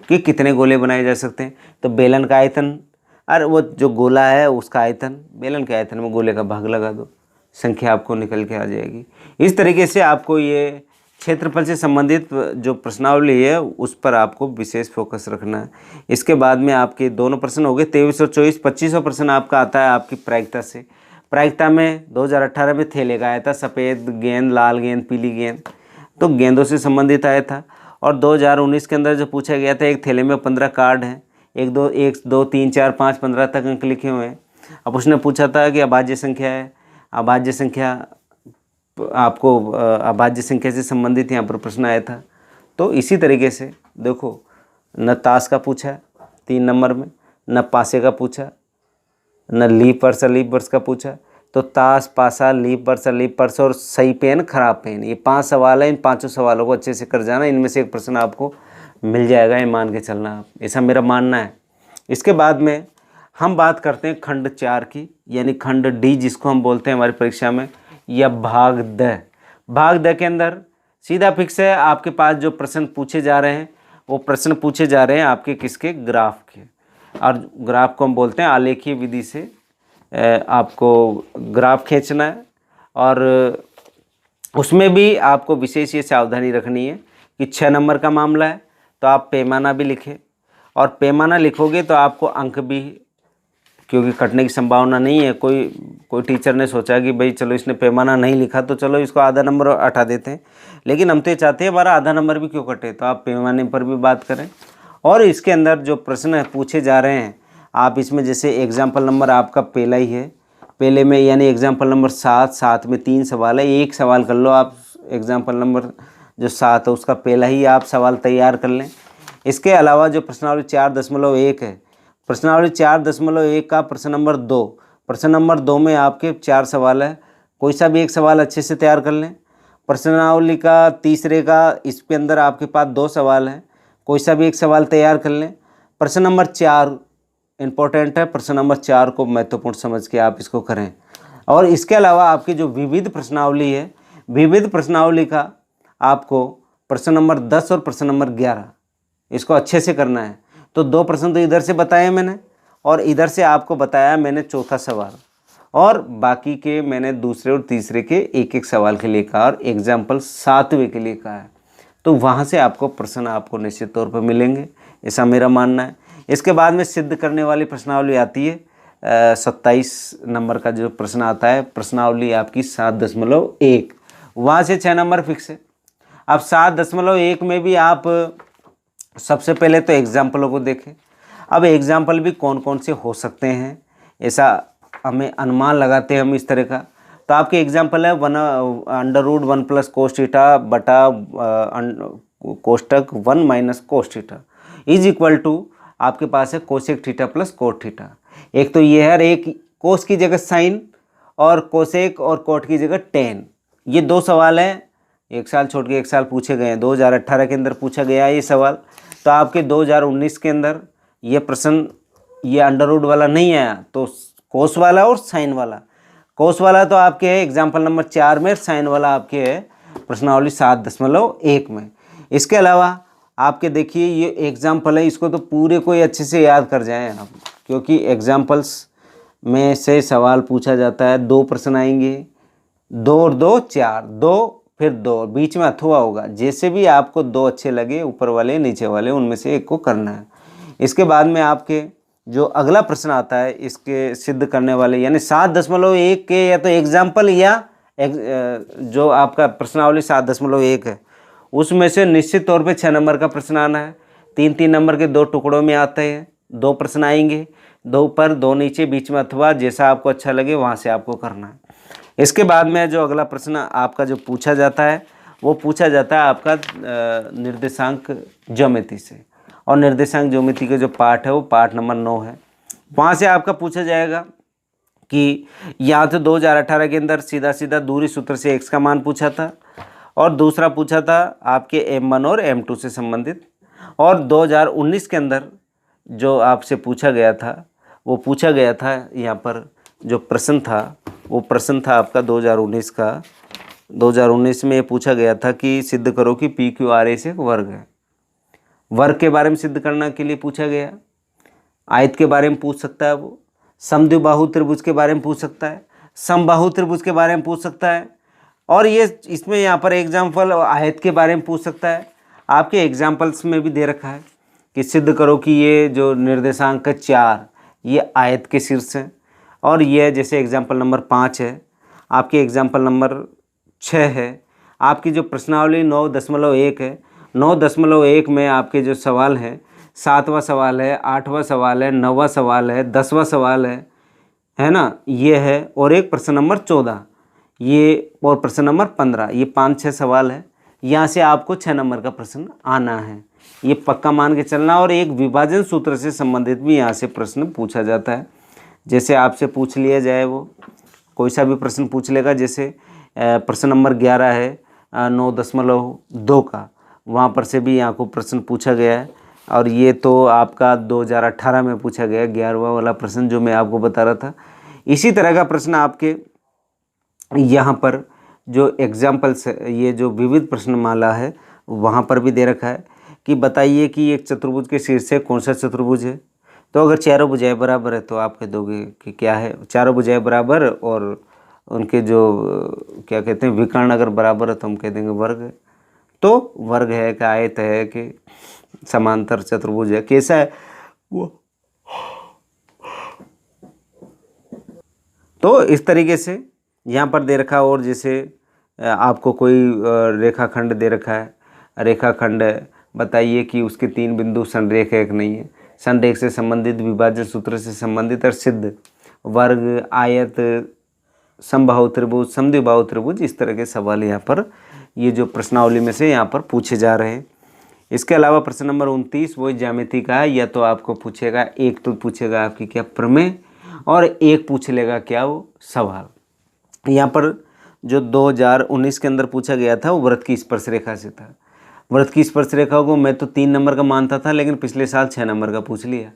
के कितने गोले बनाए जा सकते हैं। तो बेलन का आयतन, अरे वो जो गोला है उसका आयतन, बेलन के आयतन में गोले का भाग लगा दो, संख्या आपको निकल के आ जाएगी। इस तरीके से आपको ये क्षेत्रफल से संबंधित जो प्रश्नावली है उस पर आपको विशेष फोकस रखना है। इसके बाद में आपके दोनों प्रश्न हो गए 23 और 24। 25वां प्रश्न आपका आता है आपकी प्रायिकता से। प्रायिकता में 2018 में थैले का आया था, सफ़ेद गेंद, लाल गेंद, पीली गेंद, तो गेंदों से संबंधित आया था। और 2019 के अंदर जो पूछा गया था, एक थैले में 15 कार्ड हैं, 1 2 3 4 5 15 तक अंक लिखे हुए हैं। अब उसने पूछा था कि अभाज्य संख्या है, अभाज्य संख्या आपको अभाज्य संख्या से संबंधित यहाँ पर प्रश्न आया था। तो इसी तरीके से देखो, न ताश का पूछा 3 नंबर में, न पासे का पूछा, न लीप वर्ष अलीप वर्ष का पूछा। तो ताश, पासा, लीप वर्ष अलीप वर्ष और सही पेन, खराब पेन, ये 5 सवाल हैं। इन 5 सवालों को अच्छे से कर जाना, इनमें से एक प्रश्न आपको मिल जाएगा, ये मान के चलना आप, ऐसा मेरा मानना है। इसके बाद में हम बात करते हैं खंड 4 की, यानी खंड डी जिसको हम बोलते हैं हमारी परीक्षा में, या भाग द। भाग द के अंदर सीधा फिक्स है, आपके पास जो प्रश्न पूछे जा रहे हैं वो प्रश्न पूछे जा रहे हैं आपके किसके, ग्राफ के। और ग्राफ को हम बोलते हैं आलेखीय विधि से आपको ग्राफ खींचना है। और उसमें भी आपको विशेष ये सावधानी रखनी है कि 6 नंबर का मामला है तो आप पैमाना भी लिखें, और पैमाना लिखोगे तो आपको अंक भी क्योंकि कटने की संभावना नहीं है। कोई टीचर ने सोचा कि भाई चलो इसने पैमाना नहीं लिखा तो चलो इसको आधा नंबर हटा देते हैं, लेकिन हम तो ये चाहते हैं हमारा आधा नंबर भी क्यों कटे। तो आप पैमाने पर भी बात करें। और इसके अंदर जो प्रश्न पूछे जा रहे हैं आप इसमें जैसे एग्जाम्पल नंबर आपका पहला ही है, पहले में यानी एग्जाम्पल नंबर 7 में 3 सवाल है, एक सवाल कर लो आप। एग्जाम्पल नंबर जो 7 है उसका पहला ही आप सवाल तैयार कर लें। इसके अलावा जो प्रश्नावली 4.1 है, प्रश्नावली 4.1 का प्रश्न नंबर 2, प्रश्न नंबर 2 में आपके 4 सवाल है, कोई सा भी एक सवाल अच्छे से तैयार कर लें। प्रश्नावली का तीसरे का इसके अंदर आपके पास 2 सवाल हैं, कोई सा भी एक सवाल तैयार कर लें। प्रश्न नंबर 4 इम्पोर्टेंट है, प्रश्न नंबर 4 को महत्वपूर्ण समझ के आप इसको करें। और इसके अलावा आपकी जो विविध प्रश्नावली है, विविध प्रश्नावली का आपको प्रश्न नंबर 10 और प्रश्न नंबर 11 इसको अच्छे से करना है। तो 2 प्रश्न तो इधर से बताए मैंने और इधर से आपको बताया मैंने चौथा सवाल, और बाकी के मैंने दूसरे और तीसरे के एक एक सवाल के लिए कहा और एग्जाम्पल 7वें के लिए कहा है। तो वहाँ से आपको प्रश्न आपको निश्चित तौर पर मिलेंगे, ऐसा मेरा मानना है। इसके बाद में सिद्ध करने वाली प्रश्नावली आती है 27 नंबर का जो प्रश्न आता है, प्रश्नावली आपकी 7.1, वहाँ से 6 नंबर फिक्स है। अब 7.1 में भी आप सबसे पहले तो एग्जाम्पलों को देखें। अब एग्जाम्पल भी कौन कौन से हो सकते हैं ऐसा हमें अनुमान लगाते हैं हम इस तरह का। तो आपके एग्जाम्पल है √1 + cos थीटा बटा कोष्टक 1 - cos theta is equal to आपके पास है cosec theta plus cot theta. एक तो ये है, और एक कोस की जगह साइन और कोसेक और कोट की जगह टेन। ये 2 सवाल हैं, एक साल छोड़ के एक साल पूछे गए हैं। 2018 के अंदर पूछा गया है ये सवाल। तो आपके 2019 के अंदर ये प्रश्न ये अंडर रूट वाला नहीं आया, तो कोस वाला और साइन वाला। कोस वाला तो आपके है एग्जाम्पल नंबर 4 में, साइन वाला आपके है प्रश्नावली 7.1 में। इसके अलावा आपके देखिए ये एग्जाम्पल है, इसको तो पूरे को ही अच्छे से याद कर जाएं आप, क्योंकि एग्जाम्पल्स में से सवाल पूछा जाता है। 2 प्रश्न आएंगे, 2 और 2 4, 2 फिर 2, बीच में अथवा होगा। जैसे भी आपको 2 अच्छे लगे, ऊपर वाले नीचे वाले, उनमें से एक को करना है। इसके बाद में आपके जो अगला प्रश्न आता है इसके सिद्ध करने वाले यानी 7.1 के या तो एग्जाम्पल या जो आपका प्रश्नावली 7.1 है उसमें से निश्चित तौर पे 6 नंबर का प्रश्न आना है। 3-3 नंबर के 2 टुकड़ों में आते हैं, 2 प्रश्न आएंगे, 2 ऊपर 2 नीचे, बीच में अथवा, जैसा आपको अच्छा लगे वहाँ से आपको करना है। इसके बाद में जो अगला प्रश्न आपका जो पूछा जाता है वो पूछा जाता है आपका निर्देशांक ज्योमेट्री से, और निर्देशांक ज्योमेट्री के जो पाठ है वो पाठ नंबर 9 है। वहाँ से आपका पूछा जाएगा कि यहाँ तो 2018 के अंदर सीधा सीधा दूरी सूत्र से x का मान पूछा था, और दूसरा पूछा था आपके M1 और M2 से संबंधित। और 2019 के अंदर जो आपसे पूछा गया था वो पूछा गया था यहाँ पर जो प्रश्न था वो प्रश्न था आपका 2019 का। 2019 में ये पूछा गया था कि सिद्ध करो कि PQRS एक वर्ग है। वर्ग के बारे में सिद्ध करने के लिए पूछा गया। आयत के बारे में पूछ सकता है वो, समद्विबाहु त्रिभुज के बारे में पूछ सकता है, समबाहु त्रिभुज के बारे में पूछ सकता है, और ये इसमें यहाँ पर एग्जाम्पल आयत के बारे में पूछ सकता है। आपके एग्जाम्पल्स में भी दे रखा है कि सिद्ध करो कि ये जो निर्देशांक 4 ये आयत के शीर्ष है, और ये जैसे एग्जाम्पल नंबर 5 है, आपके एग्जाम्पल नंबर 6 है। आपकी जो प्रश्नावली 9.1 है, 9.1 में आपके जो सवाल हैं 7वां सवाल है, 8वां सवाल है, 9वां सवाल है, 10वां सवाल है ना, ये है, और एक प्रश्न नंबर 14 ये, और प्रश्न नंबर 15, ये 5-6 सवाल है। यहाँ से आपको 6 नंबर का प्रश्न आना है, ये पक्का मान के चलना। और एक विभाजन सूत्र से संबंधित भी यहाँ से प्रश्न पूछा जाता है। जैसे आपसे पूछ लिया जाए, वो कोई सा भी प्रश्न पूछ लेगा, जैसे प्रश्न नंबर 11 है 9.2 का, वहाँ पर से भी यहाँ को प्रश्न पूछा गया है। और ये तो आपका 2018 में पूछा गया 11वां वाला प्रश्न जो मैं आपको बता रहा था। इसी तरह का प्रश्न आपके यहाँ पर जो एग्जाम्पल्स ये जो विविध प्रश्नमाला है वहाँ पर भी दे रखा है कि बताइए कि एक चतुर्भुज के शीर्ष से कौन सा चतुर्भुज है। तो अगर चारों भुजाएं बराबर है तो आप कह दोगे कि क्या है, चारों भुजाएं बराबर और उनके जो क्या कहते हैं विकर्ण अगर बराबर है तो हम कह देंगे वर्ग है। तो वर्ग है कि आयत है कि समांतर चतुर्भुज है, कैसा है वो तो इस तरीके से यहाँ पर दे रखा, और जैसे आपको कोई रेखाखंड दे रखा है, रेखाखंड बताइए कि उसके 3 बिंदु संरेख है कि नहीं है, संरेख से संबंधित, विभाजन सूत्र से संबंधित और सिद्ध, वर्ग, आयत, समबाहु त्रिभुज, समद्विबाहु त्रिभुज, इस तरह के सवाल यहाँ पर ये जो प्रश्नावली में से यहाँ पर पूछे जा रहे हैं। इसके अलावा प्रश्न नंबर 29 वही ज्यामिति का है, या तो आपको पूछेगा, एक तो पूछेगा आपकी क्या प्रमेय, और एक पूछ लेगा क्या वो सवाल। यहाँ पर जो 2019 के अंदर पूछा गया था वो वृत्त की स्पर्श रेखा से था। वृत्त की स्पर्श रेखा को मैं तो 3 नंबर का मानता था, लेकिन पिछले साल 6 नंबर का पूछ लिया।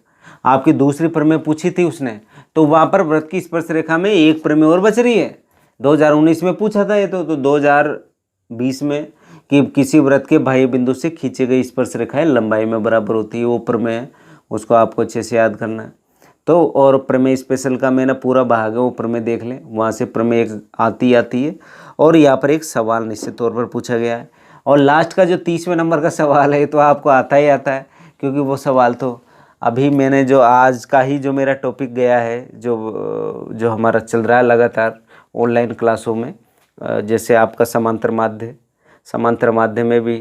आपकी दूसरी प्रमेय पूछी थी उसने, तो वहाँ पर वृत्त की स्पर्श रेखा में एक प्रमेय और बच रही है। 2019 में पूछा था ये तो 2020 में कि किसी वृत्त के बाह्य बिंदु से खींची गई स्पर्श रेखाएं लंबाई में बराबर होती है, वो प्रमेय है, उसको आपको अच्छे से याद करना है। तो और प्रमेय स्पेशल का मैंने पूरा भाग है, वो प्रमेय देख लें, वहाँ से प्रमेय एक आती है, और यहाँ पर एक सवाल निश्चित तौर पर पूछा गया है। और लास्ट का जो 30वें नंबर का सवाल है तो आपको आता ही आता है, क्योंकि वो सवाल तो अभी मैंने जो आज का ही जो मेरा टॉपिक गया है, जो हमारा चल रहा है लगातार ऑनलाइन क्लासों में, जैसे आपका समांतर माध्य में भी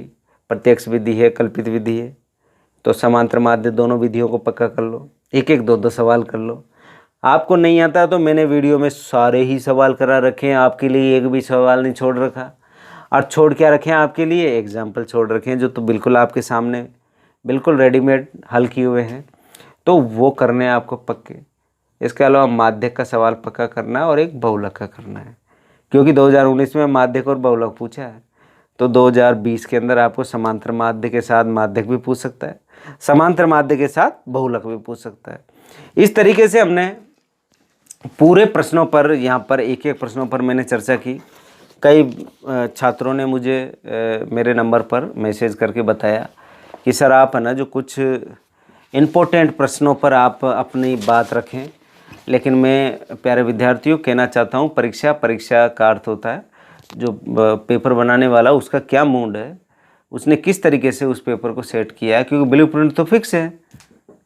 प्रत्यक्ष विधि है, कल्पित विधि है, तो समांतर माध्य दोनों विधियों को पक्का कर लो, एक एक 2-2 सवाल कर लो। आपको नहीं आता तो मैंने वीडियो में सारे ही सवाल करा रखे हैं, आपके लिए एक भी सवाल नहीं छोड़ रखा। और छोड़ क्या रखे हैं आपके लिए, एग्जाम्पल छोड़ रखे हैं जो तो बिल्कुल आपके सामने बिल्कुल रेडीमेड हल किए हुए हैं, तो वो करने हैं आपको पक्के। इसके अलावा माध्यक का सवाल पक्का करना है और एक बहुलक का करना है, क्योंकि 2019 में माध्यक और बहुलक पूछा है, तो 2020 के अंदर आपको समांतर माध्य के साथ माध्यक भी पूछ सकता है, समांतर माध्य के साथ बहुलक भी पूछ सकता है। इस तरीके से हमने पूरे प्रश्नों पर, यहाँ पर एक एक प्रश्नों पर मैंने चर्चा की। कई छात्रों ने मुझे मेरे नंबर पर मैसेज करके बताया कि सर आप है ना जो कुछ इम्पोर्टेंट प्रश्नों पर आप अपनी बात रखें, लेकिन मैं प्यारे विद्यार्थियों कहना चाहता हूँ, परीक्षा का अर्थ होता है जो पेपर बनाने वाला उसका क्या मूड है, उसने किस तरीके से उस पेपर को सेट किया है, क्योंकि ब्लूप्रिंट तो फिक्स है,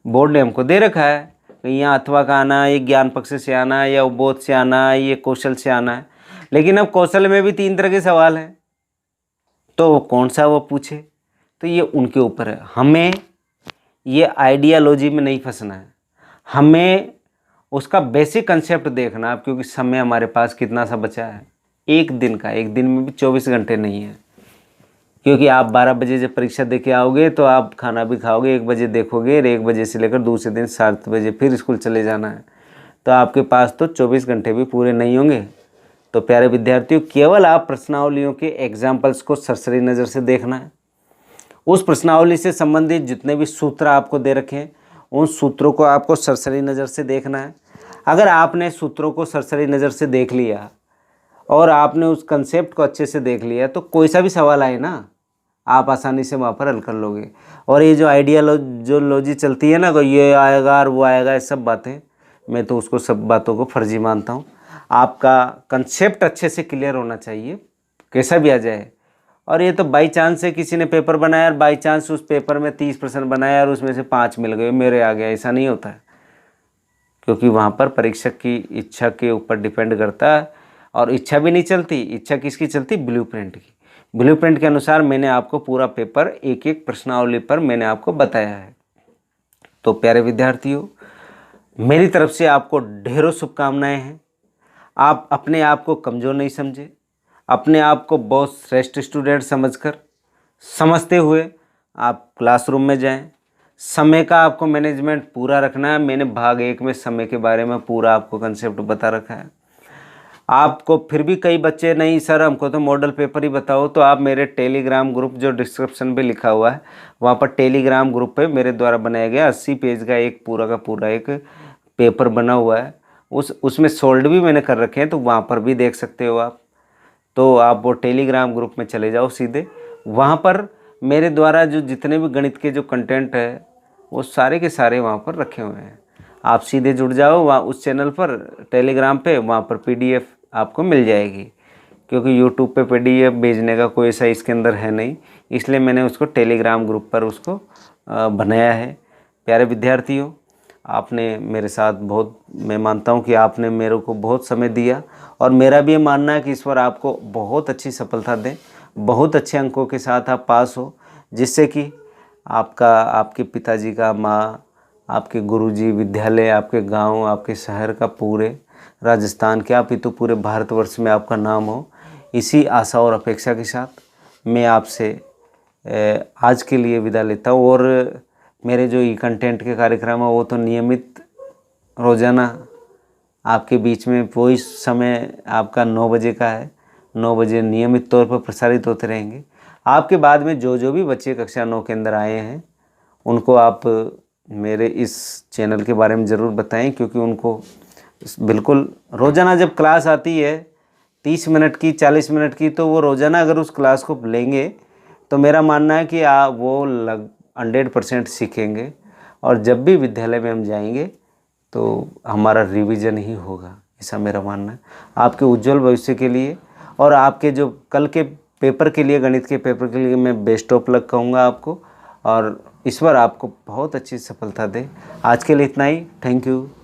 बोर्ड ने हमको दे रखा है कि यहाँ अथवा का आना है, ये ज्ञान पक्ष से आना है, या बोध से आना है, ये कौशल से आना है। लेकिन अब कौशल में भी 3 तरह के सवाल हैं, तो कौन सा वो पूछे, तो ये उनके ऊपर है। हमें ये आइडियालॉजी में नहीं फंसना है, हमें उसका बेसिक कंसेप्ट देखना है, क्योंकि समय हमारे पास कितना सा बचा है, एक दिन का, एक दिन में भी 24 घंटे नहीं है। क्योंकि आप 12 बजे जब परीक्षा दे के आओगे तो आप खाना भी खाओगे, 1 बजे देखोगे, 1 बजे से लेकर दूसरे दिन 7 बजे फिर स्कूल चले जाना है, तो आपके पास तो 24 घंटे भी पूरे नहीं होंगे। तो प्यारे विद्यार्थियों, केवल आप प्रश्नावलियों के एग्जाम्पल्स को सरसरी नज़र से देखना है। उस प्रश्नावली से संबंधित जितने भी सूत्र आपको दे रखे हैं उन सूत्रों को आपको सरसरी नज़र से देखना है। अगर आपने सूत्रों को सरसरी नज़र से देख लिया और आपने उस कंसेप्ट को अच्छे से देख लिया, तो कोई सा भी सवाल आए ना, आप आसानी से वहाँ पर हल कर लोगे। और ये जो आइडियालॉजी चलती है ना, कि ये आएगा और वो आएगा, ये सब बातें, मैं तो उसको सब बातों को फर्जी मानता हूँ। आपका कंसेप्ट अच्छे से क्लियर होना चाहिए, कैसा भी आ जाए। और ये तो बाई चांस से किसी ने पेपर बनाया और बाई चांस उस पेपर में 30 प्रश्न बनाया और उसमें से 5 मिल गए, मेरे आ गया, ऐसा नहीं होता है। क्योंकि वहाँ पर परीक्षक की इच्छा के ऊपर डिपेंड करता है, और इच्छा भी नहीं चलती, इच्छा किसकी चलती, ब्लूप्रिंट की। ब्लूप्रिंट के अनुसार मैंने आपको पूरा पेपर एक एक प्रश्नावली पर मैंने आपको बताया है। तो प्यारे विद्यार्थियों, मेरी तरफ से आपको ढेरों शुभकामनाएं हैं। आप अपने आप को कमज़ोर नहीं समझे, अपने आप को बहुत श्रेष्ठ स्टूडेंट समझते हुए आप क्लासरूम में जाएं। समय का आपको मैनेजमेंट पूरा रखना है। मैंने भाग 1 में समय के बारे में पूरा आपको कंसेप्ट बता रखा है। आपको फिर भी कई बच्चे, नहीं सर हमको तो मॉडल पेपर ही बताओ, तो आप मेरे टेलीग्राम ग्रुप जो डिस्क्रिप्शन पे लिखा हुआ है, वहाँ पर टेलीग्राम ग्रुप पे मेरे द्वारा बनाया गया 80 पेज का एक पूरा का पूरा एक पेपर बना हुआ है, उसमें सोल्ड भी मैंने कर रखे हैं, तो वहाँ पर भी देख सकते हो आप। तो आप वो टेलीग्राम ग्रुप में चले जाओ सीधे, वहाँ पर मेरे द्वारा जो जितने भी गणित के जो कंटेंट है वो सारे के सारे वहाँ पर रखे हुए हैं। आप सीधे जुड़ जाओ वहाँ उस चैनल पर, टेलीग्राम पे, वहाँ पर PDF आपको मिल जाएगी। क्योंकि यूट्यूब पे PDF भेजने का कोई ऐसा इसके अंदर है नहीं, इसलिए मैंने उसको टेलीग्राम ग्रुप पर उसको बनाया है। प्यारे विद्यार्थियों, आपने मेरे साथ बहुत, मैं मानता हूँ कि आपने मेरे को बहुत समय दिया, और मेरा भी ये मानना है कि ईश्वर आपको बहुत अच्छी सफलता दें, बहुत अच्छे अंकों के साथ आप पास हो, जिससे कि आपका, आपके पिताजी का, माँ, आपके गुरुजी, विद्यालय, आपके गांव, आपके शहर का, पूरे राजस्थान के, आप ही तो पूरे भारतवर्ष में आपका नाम हो। इसी आशा और अपेक्षा के साथ मैं आपसे आज के लिए विदा लेता हूँ। और मेरे जो ई कंटेंट के कार्यक्रम है वो तो नियमित रोज़ाना आपके बीच में, वही समय आपका 9 बजे का है, 9 बजे नियमित तौर पर प्रसारित होते रहेंगे। आपके बाद में जो भी बच्चे कक्षा 9 के अंदर आए हैं उनको आप मेरे इस चैनल के बारे में ज़रूर बताएं, क्योंकि उनको बिल्कुल रोज़ाना जब क्लास आती है 30 मिनट की, 40 मिनट की, तो वो रोज़ाना अगर उस क्लास को लेंगे तो मेरा मानना है कि वो 100% सीखेंगे, और जब भी विद्यालय में हम जाएंगे तो हमारा रिवीजन ही होगा, ऐसा मेरा मानना है। आपके उज्जवल भविष्य के लिए और आपके जो कल के पेपर के लिए, गणित के पेपर के लिए, मैं बेस्ट ऑफ लक कहूँगा आपको, और ईश्वर आपको बहुत अच्छी सफलता दे। आज के लिए इतना ही। Thank you.